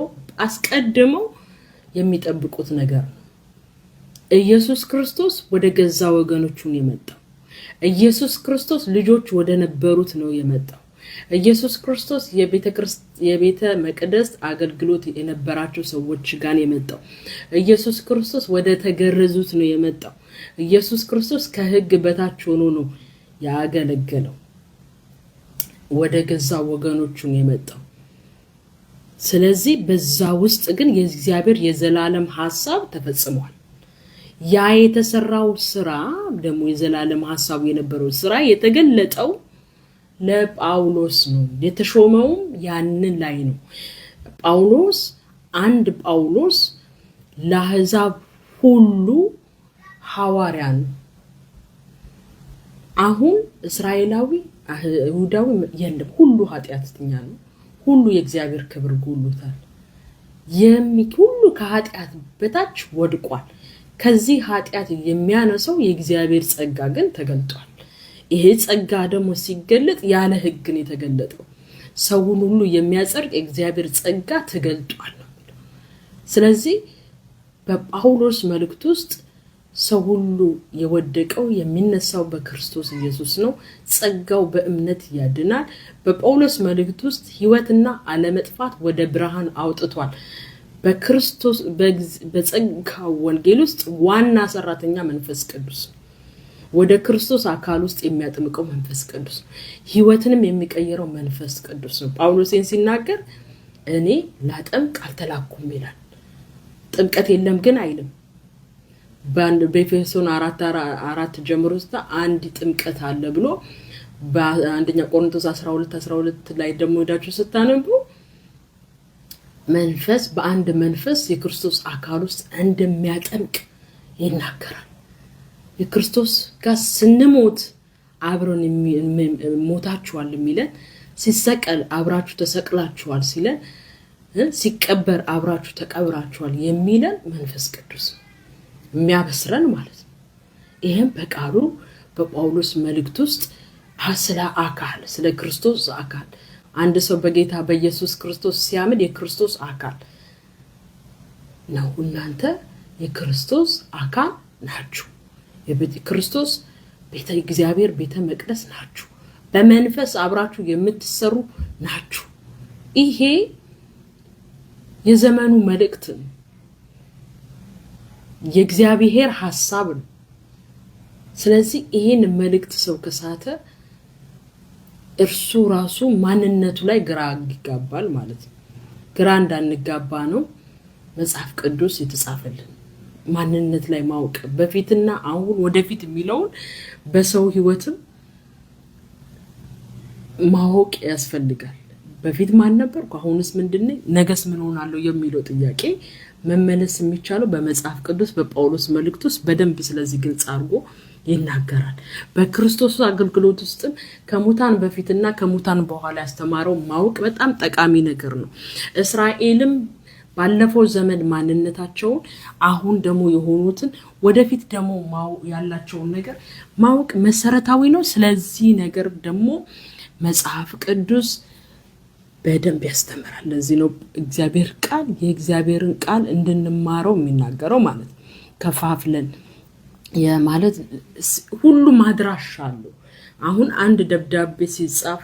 አስቀድመው የሚጠብቁት ነገር ነው ኢየሱስ ክርስቶስ ወደ ገዛ ወገኖቹ ነው የመጣው ኢየሱስ ክርስቶስ ልጆች ወደ ነበሩት ነው የመጣው ኢየሱስ ክርስቶስ የቤተ መቅደስ አገልግሎት የነበራቸው ሰዎች ጋር የመጣው ኢየሱስ ክርስቶስ ወደ ተገረዙት ነው የመጣው ኢየሱስ ክርስቶስ ከሕግ በታች ሆኖ ነው ያገለገለው ወደ ገዛ ወገኖቹ ነው የመጣው ስለዚህ በዛ ውስጥ ግን የእግዚአብሔር የዘላለም ሐሳብ ተፈጽሟል ያ የተሰራው ስራ ደግሞ የዘላለም ሐሳቡ የነበረው ስራ የተገለጠው ለጳውሎስ ነው የተሾመው ያንን ላይ ነው ጳውሎስ ለአሕዛብ ሁሉ ሐዋርያ ነው አሁን እስራኤላዊ ይሁዳዊ የለም ሁሉ ኃጢአተኛ ነው ሁሉ የእግዚአብሔር ክብር ጎሎታል ሁሉ ከኃጢአት በታች ወድቋል ከዚህ ኃጢአት የሚያነሳው የእግዚአብሔር ጸጋ ግን ተገልጧል ይሄ ጸጋ ደግሞ ሲገለጥ ያለ ሕግ ነው የተገለጠው ሰውን ሁሉ የሚያጸድቅ የእግዚአብሔር ጸጋ ተገልጧል ስለዚህ በጳውሎስ መልእክት ውስጥ ሰው ሁሉ የወደቀው የሚነሳው በክርስቶስ ኢየሱስ ነው ጸጋው በእምነት ያድናል በጳውሎስ መልእክት ውስጥ ሕይወትና አለመጥፋት ወደ ብርሃን አውጥቷል በክርስቶስ በጸጋው ወንጌል ውስጥ ዋና ሰራተኛ መንፈስ ቅዱስ ወደ ክርስቶስ አካል ውስጥ የሚያጥምቀው መንፈስ ቅዱስ ሕይወትንም የሚቀይረው መንፈስ ቅዱስ ነው ጳውሎስን ሲናገር እኔ ላጠምቅ አልተላኩም ይላል ጥምቀት የለም ግን አይልም በኤፌሶን 4 ጀምሮ አንድ ጥምቀት አለ ብሎ በአንደኛ ቆሮንቶስ 12 ላይ ደግሞ ሄዳችሁ ስታነቡ መንፈስ በአንድ መንፈስ የክርስቶስ አካል ውስጥ እንደሚያጠምቅ ይናገራል የክርስቶስ ጋር ስንሞት አብረን ሞታችኋል የሚለን ሲሰቀል አብራችሁ ተሰቅላችኋል ሲለን ሲቀበር አብራችሁ ተቀብራችኋል የሚለን መንፈስ ቅዱስ የሚያበስረን ማለት ነው ይሄም በቃሉ በጳውሎስ መልእክት ውስጥ ስለ አካል ስለ ክርስቶስ አካል አንድ ሰው በጌታ በኢየሱስ ክርስቶስ ሲያምን የክርስቶስ አካል ነው እናንተ የክርስቶስ አካል ናችሁ የክርስቶስ ቤተ እግዚአብሔር ቤተ መቅደስ ናችሁ በመንፈስ አብራችሁ የምትሰሩ ናችሁ ይሄ የዘመኑ መልእክት የእግዚአብሔር ሐሳብ ነው ስለዚህ ይሄን መልእክት ሰው ከሳተ እርሱ ራሱ ማንነቱ ላይ ግራ ይጋባል ማለት ነው ግራ እንዳንጋባ ነው መጽሐፍ ቅዱስ የተጻፈልን ማንነት ላይ ማወቅ በፊትና አሁን ወደፊት የሚለውን በሰው ህይወትም ማወቅ ያስፈልጋል በፊት ማን ነበርኩ አሁንስ ምንድነኝ ነገስ ምን ሆናለሁ የሚለው ጥያቄ መመለስ የሚቻለው በመጽሐፍ ቅዱስ በጳውሎስ መልእክት ውስጥ በደንብ ስለዚህ ግልጽ አድርጎ ይናገራል በክርስቶስ አገልግሎት ውስጥ ከሙታን በፊትና ከሙታን በኋላ ያስተማረው ማወቅ በጣም ጠቃሚ ነገር ነው እስራኤልም ባለፈው ዘመን ማንነታቸው አሁን ደግሞ የሆኑትን ወደፊት ደግሞ ያላቸው ነገር ማወቅ መሰረታዊ ነው ስለዚህ ነገር ደግሞ መጽሐፍ ቅዱስ በደንብ ያስተምራል ለዚህ ነው እግዚአብሔር ቃል የእግዚአብሔርን ቃል እንድንማረው የሚናገረው ማለት ከፋፍለን የማለት ሁሉ ማድራሻ አለው አሁን አንድ ደብዳቤ ሲጻፍ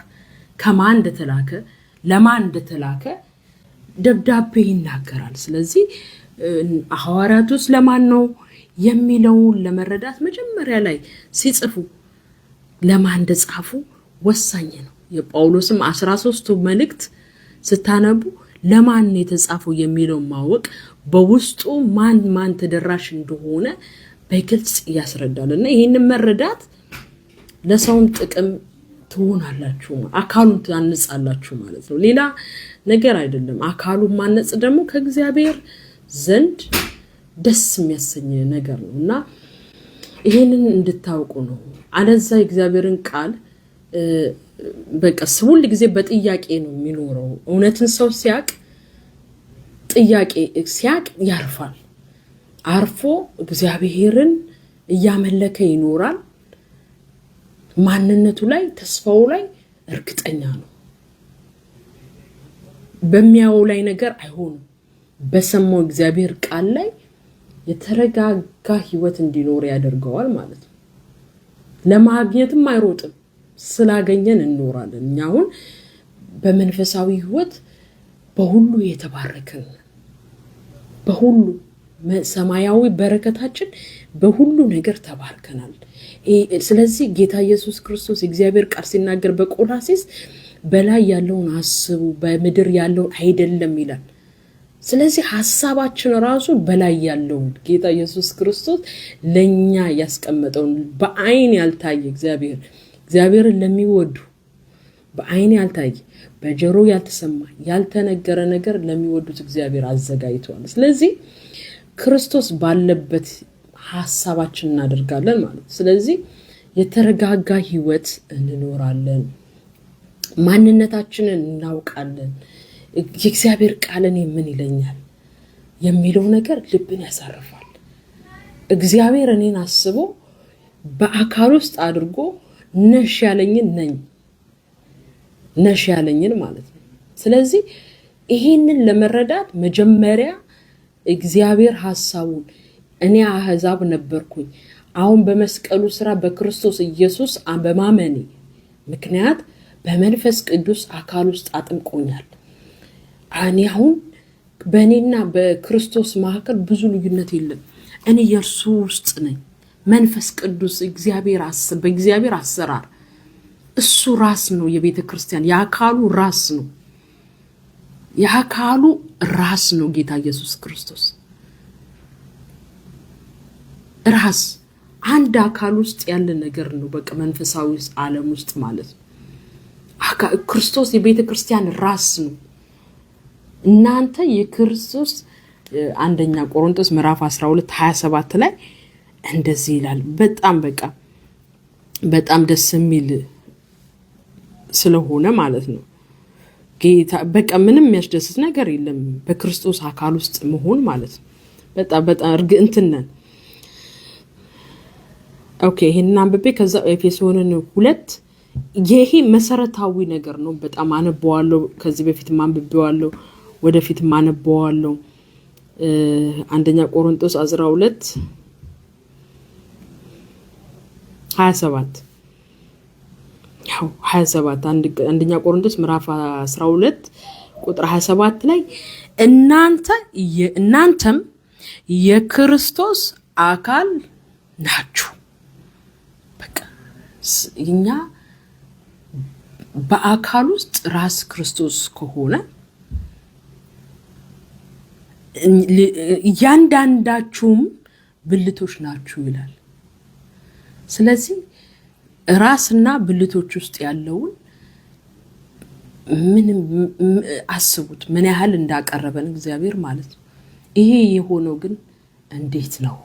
ከማን እንደተላከ ለማን እንደተላከ ደብዳቤ ይናገራል። ስለዚህ ሐዋርያቱስ ለማን ነው የሚለውን ለመረዳት መጀመሪያ ላይ ሲጽፉ ለማን እንደጻፉ ወሳኝ ነው። የጳውሎስም 13ቱ መልእክት ስታነቡ ለማን የተጻፈው የሚለው ማወቅ በውስጡ ማን ተደራሽ እንደሆነ በግልጽ ያስረዳልና ይሄንን መረዳት ለሰውም ጥቅም ትሆናላችሁ፣ አካሉን ታንጻላችሁ ማለት ነው። ሌላ ነገር አይደለም። አካሉን ማነጽ ደግሞ ከእግዚአብሔር ዘንድ ደስ የሚያሰኝ ነገር ነውና ይሄንን እንድታውቁ ነው። አለዛ እግዚአብሔርን ቃል በቃ ሁሉ ጊዜ በጥያቄ ነው የሚኖረው። እውነትን ሰው ጥያቄ ሲያቅ ያርፋል። አርፎ እግዚአብሔርን እያመለከ ይኖራል። ማንነቱ ላይ ተስፋው ላይ እርግጠኛ ነው። በሚያው ላይ ነገር አይሆንም። በሰማው እግዚአብሔር ቃል ላይ የተረጋጋ ህይወት እንዲኖር ያደርገዋል ማለት ነው። ለማግኘትም አይሮጥም፣ ስላገኘን እንኖራለን። እኛ አሁን በመንፈሳዊ ህይወት በሁሉ የተባረከን፣ በሁሉ ሰማያዊ በረከታችን በሁሉ ነገር ተባርከናል። ስለዚህ ጌታ ኢየሱስ ክርስቶስ እግዚአብሔር ቃል ሲናገር በቆላስይስ በላይ ያለውን አስቡ በምድር ያለውን አይደለም ይላል። ስለዚህ ሐሳባችን ራሱ በላይ ያለው ጌታ ኢየሱስ ክርስቶስ ለኛ ያስቀመጠውን በአይን ያልታየ እግዚአብሔርን ለሚወዱ በአይን ያልታየ በጆሮ ያልተሰማ ያልተነገረ ነገር ለሚወዱት እግዚአብሔር አዘጋጅቷል። ስለዚህ ክርስቶስ ባለበት ሐሳባችን እናደርጋለን ማለት። ስለዚህ የተረጋጋ ህይወት እንኖራለን። ማንነታችንን እናውቃለን። የእግዚአብሔር ቃልን ምን ይለኛል የሚለው ነገር ልብን ያሳርፋል። እግዚአብሔር እኔን አስቦ በአካል ውስጥ አድርጎ ነሽ ያለኝን ማለት ነው። ስለዚህ ይሄንን ለመረዳት መጀመሪያ እግዚአብሔር ሐሳቡን እኔ አህዛብ ነበርኩኝ፣ አሁን በመስቀሉ ስራ በክርስቶስ ኢየሱስ በማመኔ ምክንያት በመንፈስ ቅዱስ አካል ውስጥ አጥምቆኛል። እኔ አሁን በእኔና በክርስቶስ መካከል ብዙ ልዩነት የለም። እኔ የእርሱ ውስጥ ነኝ። መንፈስ ቅዱስ በእግዚአብሔር አሰራር እሱ ራስ ነው። የቤተ ክርስቲያን የአካሉ ራስ ነው። የአካሉ ራስ ነው ጌታ ኢየሱስ ክርስቶስ። ራስ አንድ አካል ውስጥ ያለ ነገር ነው። በቃ መንፈሳዊ ዓለም ውስጥ ማለት ነው። ክርስቶስ የቤተ ክርስቲያን ራስ ነው። እናንተ የክርስቶስ አንደኛ ቆሮንቶስ ምዕራፍ 12:27 ላይ እንደዚህ ይላል። በጣም ደስ የሚል ስለሆነ ማለት ነው። ጌታ በቃ ምንም የሚያስደስት ነገር የለም በክርስቶስ አካል ውስጥ መሆን ማለት ነው። በጣም እርግጥነን ኦኬ። ይሄንን አንብቤ ከዛ ኤፌሶንን 2 ይሄ መሰረታዊ ነገር ነው። በጣም አነበዋለሁ። ከዚህ በፊት አንብቤዋለሁ፣ ወደፊት አነበዋለሁ። አንደኛ ቆሮንቶስ 12:27 አንደኛ ቆሮንቶስ ምዕራፍ 12 ቁጥር 27 ላይ እናንተም የክርስቶስ አካል ናችሁ። በቃ እኛ በአካል ውስጥ ራስ ክርስቶስ ከሆነ ያንዳንዳችሁም ብልቶች ናችሁ ይላል። ስለዚህ ራስና ብልቶች ውስጥ ያለውን ምንም አስቡት ምን ያህል እንዳቀረበን እግዚአብሔር ማለት ነው። ይሄ የሆነው ግን እንዴት ነው?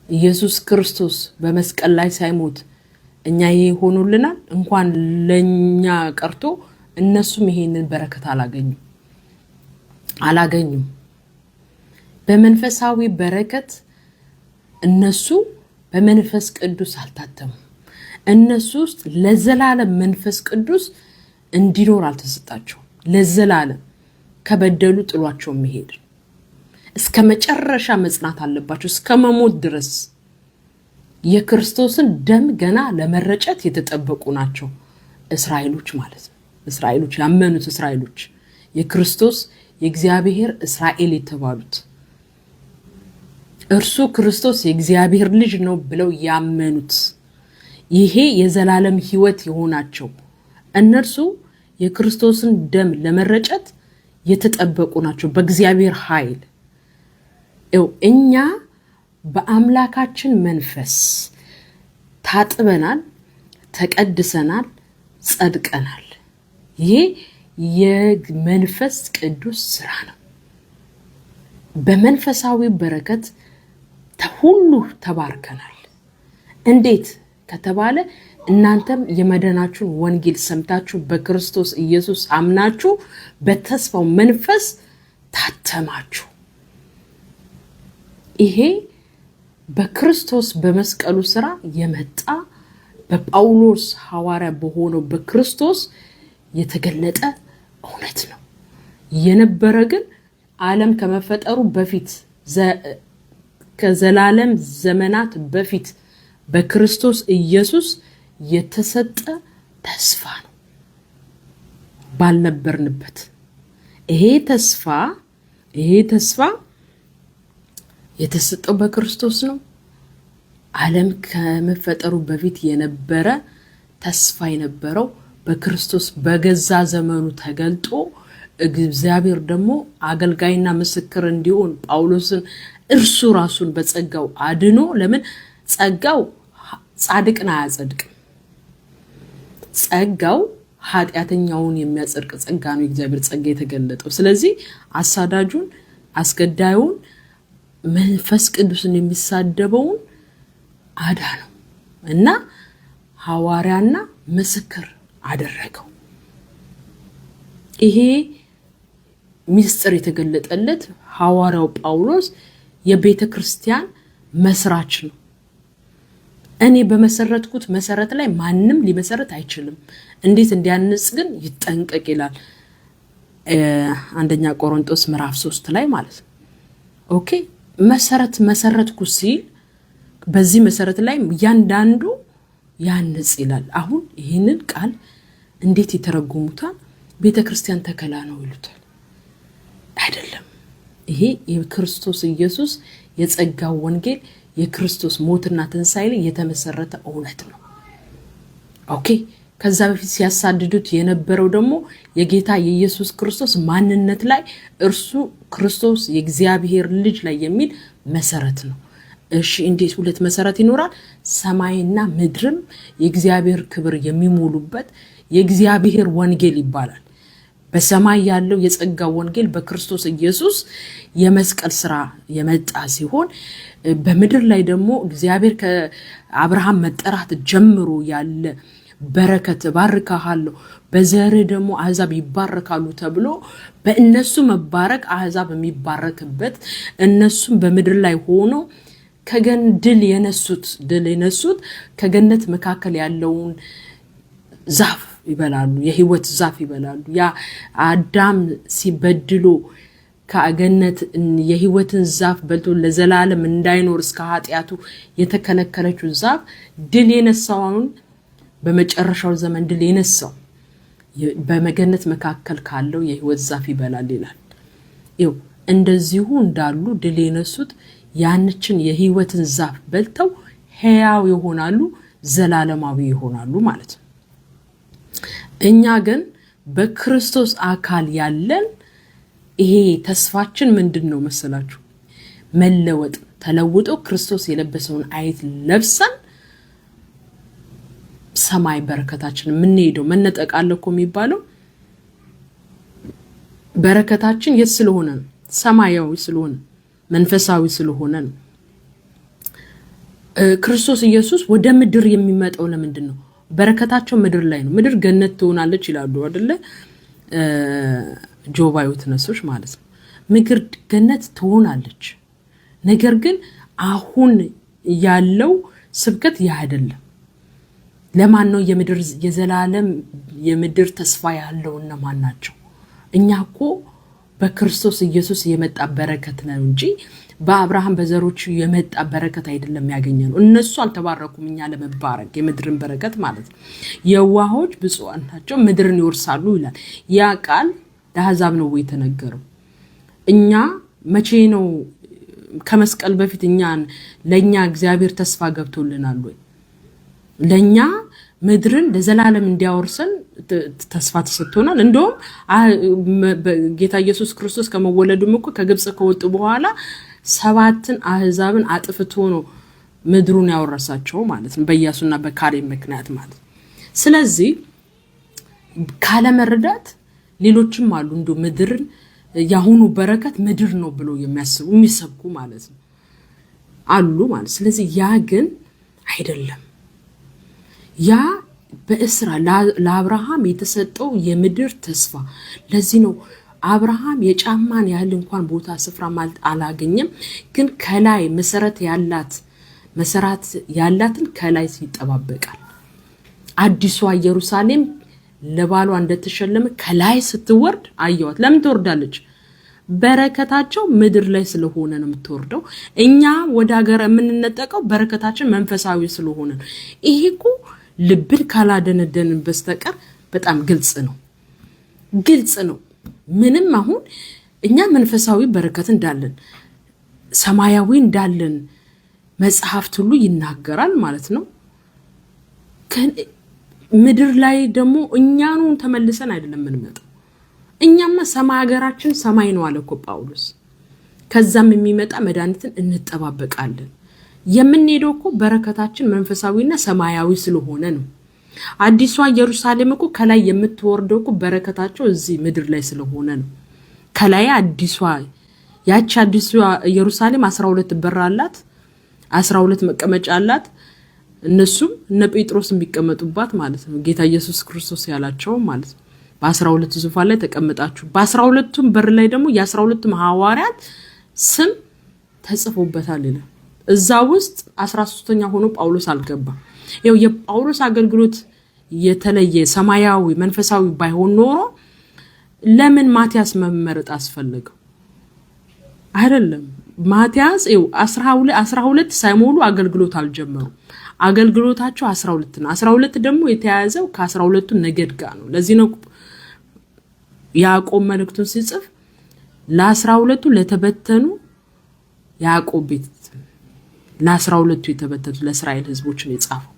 ኢየሱስ ክርስቶስ በመስቀል ላይ ሳይሞት እኛ ይሄ ሆኖልናል። እንኳን ለኛ ቀርቶ እነሱም ይሄንን በረከት አላገኙም። በመንፈሳዊ በረከት እነሱ በመንፈስ ቅዱስ አልታተሙም። እነሱ ውስጥ ለዘላለም መንፈስ ቅዱስ እንዲኖር አልተሰጣቸው። ለዘላለም ከበደሉ ጥሏቸው መሄድ እስከ መጨረሻ መጽናት አለባቸው፣ እስከ መሞት ድረስ። የክርስቶስን ደም ገና ለመረጨት የተጠበቁ ናቸው እስራኤሎች ማለት ነው። እስራኤሎች ያመኑት እስራኤሎች የክርስቶስ የእግዚአብሔር እስራኤል የተባሉት እርሱ ክርስቶስ የእግዚአብሔር ልጅ ነው ብለው ያመኑት ይሄ የዘላለም ሕይወት የሆናቸው እነርሱ የክርስቶስን ደም ለመረጨት የተጠበቁ ናቸው በእግዚአብሔር ኃይል። እኛ በአምላካችን መንፈስ ታጥበናል፣ ተቀድሰናል፣ ጸድቀናል። ይሄ የመንፈስ ቅዱስ ስራ ነው። በመንፈሳዊ በረከት ሁሉ ተባርከናል። እንዴት ከተባለ እናንተም የመዳናችሁን ወንጌል ሰምታችሁ በክርስቶስ ኢየሱስ አምናችሁ በተስፋው መንፈስ ታተማችሁ። ይሄ በክርስቶስ በመስቀሉ ስራ የመጣ በጳውሎስ ሐዋርያ በሆነው በክርስቶስ የተገለጠ እውነት ነው። የነበረ ግን ዓለም ከመፈጠሩ በፊት ከዘላለም ዘመናት በፊት በክርስቶስ ኢየሱስ የተሰጠ ተስፋ ነው። ባልነበርንበት ይሄ ተስፋ የተሰጠው በክርስቶስ ነው። ዓለም ከመፈጠሩ በፊት የነበረ ተስፋ የነበረው በክርስቶስ በገዛ ዘመኑ ተገልጦ እግዚአብሔር ደግሞ አገልጋይና ምስክር እንዲሆን ጳውሎስን እርሱ ራሱን በጸጋው አድኖ ለምን ጸጋው ጻድቅና አያጸድቅም። ጸጋው ኃጢአተኛውን የሚያጸድቅ ጸጋ ነው እግዚአብሔር ጸጋ የተገለጠው። ስለዚህ አሳዳጁን አስገዳዩን መንፈስ ቅዱስን የሚሳደበውን አዳነው እና ሐዋርያና ምስክር አደረገው። ይሄ ሚስጥር የተገለጠለት ሐዋርያው ጳውሎስ የቤተ ክርስቲያን መስራች ነው። እኔ በመሰረትኩት መሰረት ላይ ማንም ሊመሰረት አይችልም፣ እንዴት እንዲያንጽ ግን ይጠንቀቅ ይላል አንደኛ ቆሮንቶስ ምዕራፍ 3 ላይ ማለት ነው። ኦኬ መሰረትኩ ሲል በዚህ መሰረት ላይ ያንዳንዱ ያንጽ ይላል። አሁን ይሄንን ቃል እንዴት ይተረጉሙታል? ቤተክርስቲያን ተከላ ነው ይሉታል። አይደለም። ይሄ የክርስቶስ ኢየሱስ የጸጋው ወንጌል የክርስቶስ ሞትና ትንሣኤ ላይ የተመሰረተ እውነት ነው። ኦኬ ከዛ በፊት ሲያሳድዱት የነበረው ደግሞ የጌታ የኢየሱስ ክርስቶስ ማንነት ላይ እርሱ ክርስቶስ የእግዚአብሔር ልጅ ላይ የሚል መሰረት ነው። እሺ እንዴት ሁለት መሰረት ይኖራል? ሰማይና ምድርም የእግዚአብሔር ክብር የሚሞሉበት የእግዚአብሔር ወንጌል ይባላል። በሰማይ ያለው የጸጋው ወንጌል በክርስቶስ ኢየሱስ የመስቀል ስራ የመጣ ሲሆን በምድር ላይ ደግሞ እግዚአብሔር ከአብርሃም መጠራት ጀምሮ ያለ በረከት ባርካሃለሁ በዘር ደግሞ አሕዛብ ይባረካሉ ተብሎ በእነሱ መባረክ አሕዛብ የሚባረክበት እነሱም በምድር ላይ ሆኖ ከገንድል የነሱት ከገነት መካከል ያለውን ዛፍ ይበላሉ፣ የህይወት ዛፍ ይበላሉ። ያ አዳም ሲበድሎ ከገነት የህይወትን ዛፍ በልቶ ለዘላለም እንዳይኖር እስከ ኃጢያቱ የተከለከለችው ዛፍ ድል የነሳውን በመጨረሻው ዘመን ድል የነሳው በመገነት መካከል ካለው የህይወት ዛፍ ይበላል ይላል። እንደዚሁ እንዳሉ ድል የነሱት ያንችን የህይወትን ዛፍ በልተው ሕያው ይሆናሉ፣ ዘላለማዊ ይሆናሉ ማለት ነው። እኛ ግን በክርስቶስ አካል ያለን ይሄ ተስፋችን ምንድነው መሰላችሁ? መለወጥ፣ ተለውጦ ክርስቶስ የለበሰውን አይት ለብሰን ሰማይ በረከታችን ምንሄደው መነጠቃለኮ የሚባለው በረከታችን የት ስለሆነ ሰማያዊ ስለሆነ መንፈሳዊ ስለሆነ ነው። ክርስቶስ ኢየሱስ ወደ ምድር የሚመጣው ለምንድነው? በረከታቸው ምድር ላይ ነው። ምድር ገነት ትሆናለች ይላሉ አይደለ? ጆባዩ ተነሶች ማለት ነው። ምድር ገነት ትሆናለች። ነገር ግን አሁን ያለው ስብከት ያ አይደለም። ለማን ነው የምድር የዘላለም የምድር ተስፋ ያለው እና ማን ናቸው? እኛኮ በክርስቶስ ኢየሱስ የመጣ በረከት ነው እንጂ በአብርሃም በዘሮቹ የመጣ በረከት አይደለም ያገኘነው እነሱ አልተባረኩም እኛ ለመባረክ የምድርን በረከት ማለት ነው የዋሆች ብፁዓን ናቸው ምድርን ይወርሳሉ ይላል ያ ቃል ለአሕዛብ ነው የተነገረው እኛ መቼ ነው ከመስቀል በፊት ለኛ እግዚአብሔር ተስፋ ገብቶልናል ወይ ለኛ ምድርን ለዘላለም እንዲያወርሰን ተስፋ ተሰጥቶናል እንደውም ጌታ ኢየሱስ ክርስቶስ ከመወለዱም እኮ ከግብጽ ከወጡ በኋላ 7 አሕዛብን አጥፍቶ ነው ምድሩን ያወረሳቸው ማለት ነው በኢያሱና በካሌብ ምክንያት ማለት ስለዚህ ካለ መረዳት ሌሎችም አሉ እንደው ምድርን ያሁኑ በረከት ምድር ነው ብሎ የሚሰብኩ ማለት ነው አሉ ማለት ስለዚህ ያ ግን አይደለም ያ በእስራ ለአብርሃም የተሰጠው የምድር ተስፋ ለዚህ ነው አብርሃም የጫማን ያህል እንኳን ቦታ ስፍራ ማለት አላገኘም ግን ከላይ መሰረት ያላትን ከላይ ሲጠባበቃል አዲሷ ኢየሩሳሌም ለባሏ እንደተሸለመ ከላይ ስትወርድ አየዋት ለምን ትወርዳለች በረከታቸው ምድር ላይ ስለሆነ ነው የምትወርደው እኛ ወደ ሀገር የምንነጠቀው በረከታችን መንፈሳዊ ስለሆነ ይሄኩ ልብን ካላደነደንን በስተቀር በጣም ግልጽ ነው ምንም አሁን እኛ መንፈሳዊ በረከት እንዳለን ሰማያዊ እንዳለን መጽሐፍት ሁሉ ይናገራል ማለት ነው ምድር ላይ ደግሞ እኛኑ ተመልሰን አይደለም የምንመጣው እኛማ ሰማይ ሀገራችን ሰማይ ነው አለ እኮ ጳውሎስ ከዛም የሚመጣ መድኃኒትን እንጠባበቃለን የምንሄደው እኮ በረከታችን መንፈሳዊና ሰማያዊ ስለሆነ ነው አዲሷ ኢየሩሳሌም እኮ ከላይ የምትወርደው እኮ በረከታቸው እዚህ ምድር ላይ ስለሆነ ነው ከላይ አዲሷ ኢየሩሳሌም 12 በር አላት 12 መቀመጫ አላት እነሱም እነ ጴጥሮስ የሚቀመጡባት ማለት ነው ጌታ ኢየሱስ ክርስቶስ ያላቸው ማለት ነው በ12 ዙፋን ላይ ተቀምጣችሁ በ12ቱም በር ላይ ደግሞ የ12ቱም ሐዋርያት ስም ተጽፎበታል ይላል እዛ ውስጥ 13ኛ ሆኖ ጳውሎስ አልገባም ይሄው የጳውሎስ አገልግሎት የተለየ ሰማያዊ መንፈሳዊ ባይሆን ኖሮ ለምን ማቲያስ መመረጥ አስፈልገው አይደለም ማቲያስ ይው 12 ሳይሞሉ አገልግሎት አልጀመሩ አገልግሎታቸው 12 ነው 12 ደግሞ የተያዘው ከ12ቱ ነገድ ጋር ነው ለዚህ ነው ያዕቆብ መልእክቱን ሲጽፍ ለ12ቱ ለተበተኑ ያዕቆብ ቤት ለ12ቱ የተበተኑ ለእስራኤል ህዝቦች ነው የጻፈው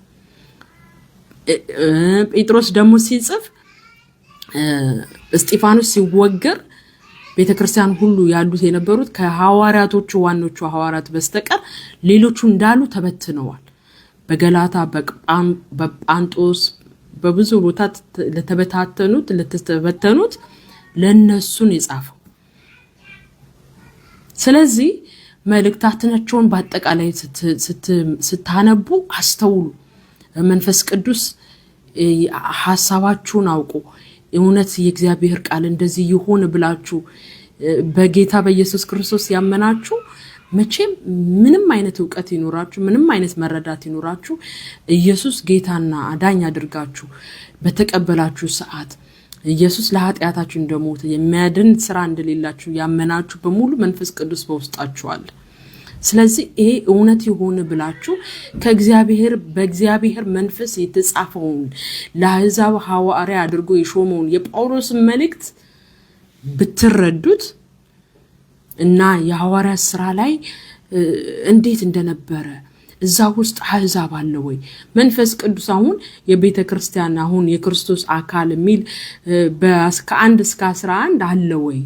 ጴጥሮስ ደግሞ ሲጽፍ እስጢፋኖስ ሲወገር ቤተክርስቲያን ሁሉ ያሉት የነበሩት ከሐዋርያቶቹ ዋኖቹ ሐዋርያት በስተቀር ሌሎቹ እንዳሉ ተበትነዋል በገላታ በጳንጦስ በብዙ ቦታ ለተበተኑት ለነሱ ነው የጻፈው ስለዚህ መልእክታቸውን በአጠቃላይ ስታነቡ አስተውሉ መንፈስ ቅዱስ ሐሳባችሁን አውቁ እውነት የእግዚአብሔር ቃል እንደዚህ ይሆን ብላችሁ በጌታ በኢየሱስ ክርስቶስ ያመናችሁ መቼም ምንም አይነት ዕውቀት ይኖራችሁ ምንም አይነት መረዳት ይኖራችሁ ኢየሱስ ጌታና አዳኝ አድርጋችሁ በተቀበላችሁ ሰዓት ኢየሱስ ለኃጢአታችሁ እንደሞተ የሚያድን ሥራ እንደሌላችሁ ያመናችሁ በሙሉ መንፈስ ቅዱስ በውስጣችሁ አለ ስለዚህ ይሄ እውነት ይሆን ብላችሁ በእግዚአብሔር መንፈስ የተጻፈውን ለአሕዛብ ሐዋርያ አድርጎ የሾመውን የጳውሎስ መልእክት ብትረዱት እና የሐዋርያ ሥራ ላይ እንዴት እንደነበረ እዛ ውስጥ አሕዛብ አለ ወይ መንፈስ ቅዱስ አሁን የቤተ ክርስቲያን አሁን የክርስቶስ አካል የሚል ከ1 እስከ 11 አለ ወይ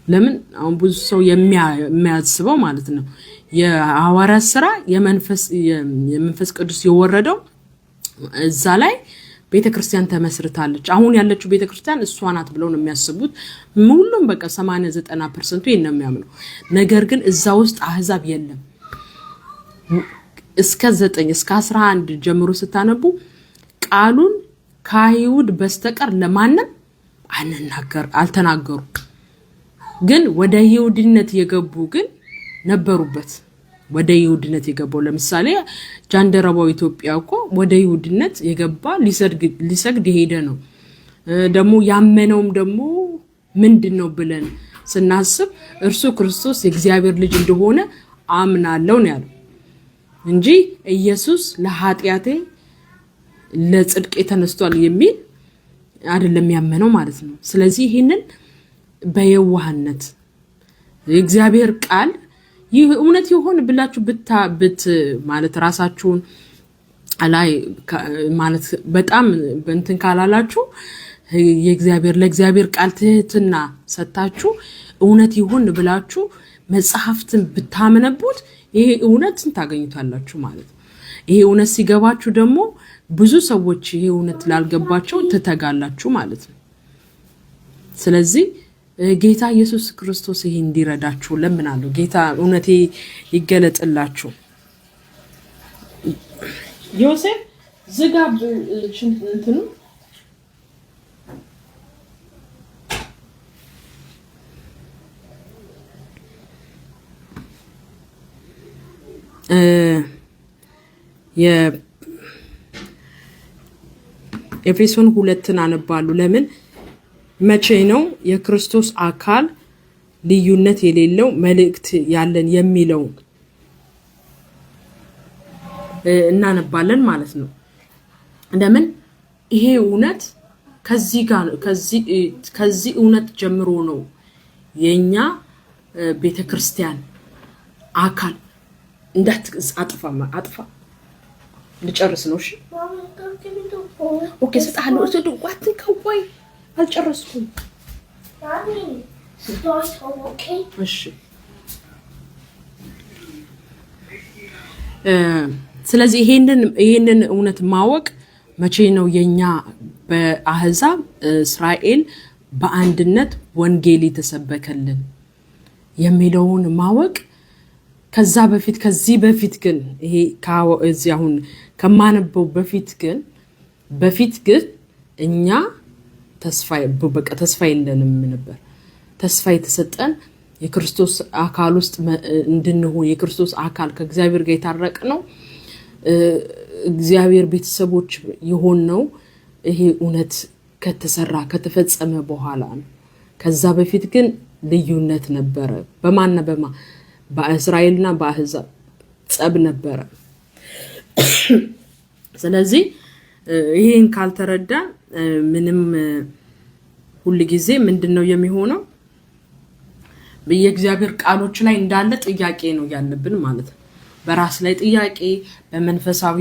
ለምን አሁን ብዙ ሰው የሚያስበው ማለት ነው የሐዋርያ ሥራ የመንፈስ ቅዱስ የወረደው እዛ ላይ ቤተክርስቲያን ተመስርታለች አሁን ያለችው ቤተክርስቲያን እሷ ናት ብለው ነው የሚያስቡት ሙሉም በቃ 80-90% ይሄን ነው የሚያምነው ነገር ግን እዛ ውስጥ አሕዛብ የለም እስከ 9 እስከ 11 ጀምሮ ስታነቡ ቃሉን ከአይሁድ በስተቀር ለማንም አልተናገሩ ግን ወደ ይሁዲነት የገቡ ግን ነበሩበት ወደ ይሁዲነት የገባው ለምሳሌ ጃንደረባው ኢትዮጵያ እኮ ወደ ይሁዲነት የገባ ሊሰግድ ሄደ ነው ደግሞ ያመነውም ደግሞ ምንድነው ብለን ስናስብ እርሱ ክርስቶስ የእግዚአብሔር ልጅ እንደሆነ አምናለሁ ነው ያለው እንጂ ኢየሱስ ለኃጢአቴ ለጽድቅ ተነስቷል የሚል አይደለም ያመነው ማለት ነው። ስለዚህ ይሄንን በየዋህነት የእግዚአብሔር ቃል ይህ እውነት ይሆን ብላችሁ ብት ማለት ራሳችሁን ላይ ማለት በጣም እንትን ካላላችሁ ለእግዚአብሔር ቃል ትህትና ሰጣችሁ እውነት ይሆን ብላችሁ መጽሐፍትን ብታመነቡት ይሄ እውነትን ታገኙታላችሁ ማለት ነው። ይሄ እውነት ሲገባችሁ ደግሞ ብዙ ሰዎች ይሄ እውነት ላልገባቸው ትተጋላችሁ ማለት ነው። ስለዚህ ጌታ ኢየሱስ ክርስቶስ ይሄ እንዲረዳችሁ ለምናለሁ። ጌታ እውነቴ ይገለጥላችሁ። ዮሴፍ ዝጋብ እንትኑ ኤፌሶን 2 አነባሉ። ለምን መቼ ነው የክርስቶስ አካል ልዩነት የሌለው መልእክት ያለን የሚለው እናነባለን ማለት ነው። ለምን ይሄ እውነት ከዚህ እውነት ጀምሮ ነው የኛ ቤተክርስቲያን አካል አጥፋ ልጨርስ ነው። እሺ ኦኬ ሰጣለሁ። እሱ ድዋትን ከወይ አልጨረስኩም። እሺ ስለዚህ ይሄንን እውነት ማወቅ መቼ ነው የኛ በአህዛብ እስራኤል በአንድነት ወንጌል የተሰበከልን የሚለውን ማወቅ ከዚህ በፊት ግን ይሄ እዚህ አሁን ከማነበው በፊት ግን እኛ ተስፋ የለንም ነበር። ተስፋ የተሰጠን የክርስቶስ አካል ውስጥ እንድንሆን የክርስቶስ አካል ከእግዚአብሔር ጋር የታረቀ ነው እግዚአብሔር ቤተሰቦች ይሆን ነው። ይሄ እውነት ከተፈጸመ በኋላ ነው። ከዛ በፊት ግን ልዩነት ነበረ። በእስራኤልና በአህዛብ ጸብ ነበረ። ስለዚህ ይሄን ካልተረዳ ምንም ሁሉ ጊዜ ምንድነው የሚሆነው? በየእግዚአብሔር ቃሎች ላይ እንዳለ ጥያቄ ነው ያለብን ማለት ነው። በራስ ላይ ጥያቄ በመንፈሳዊ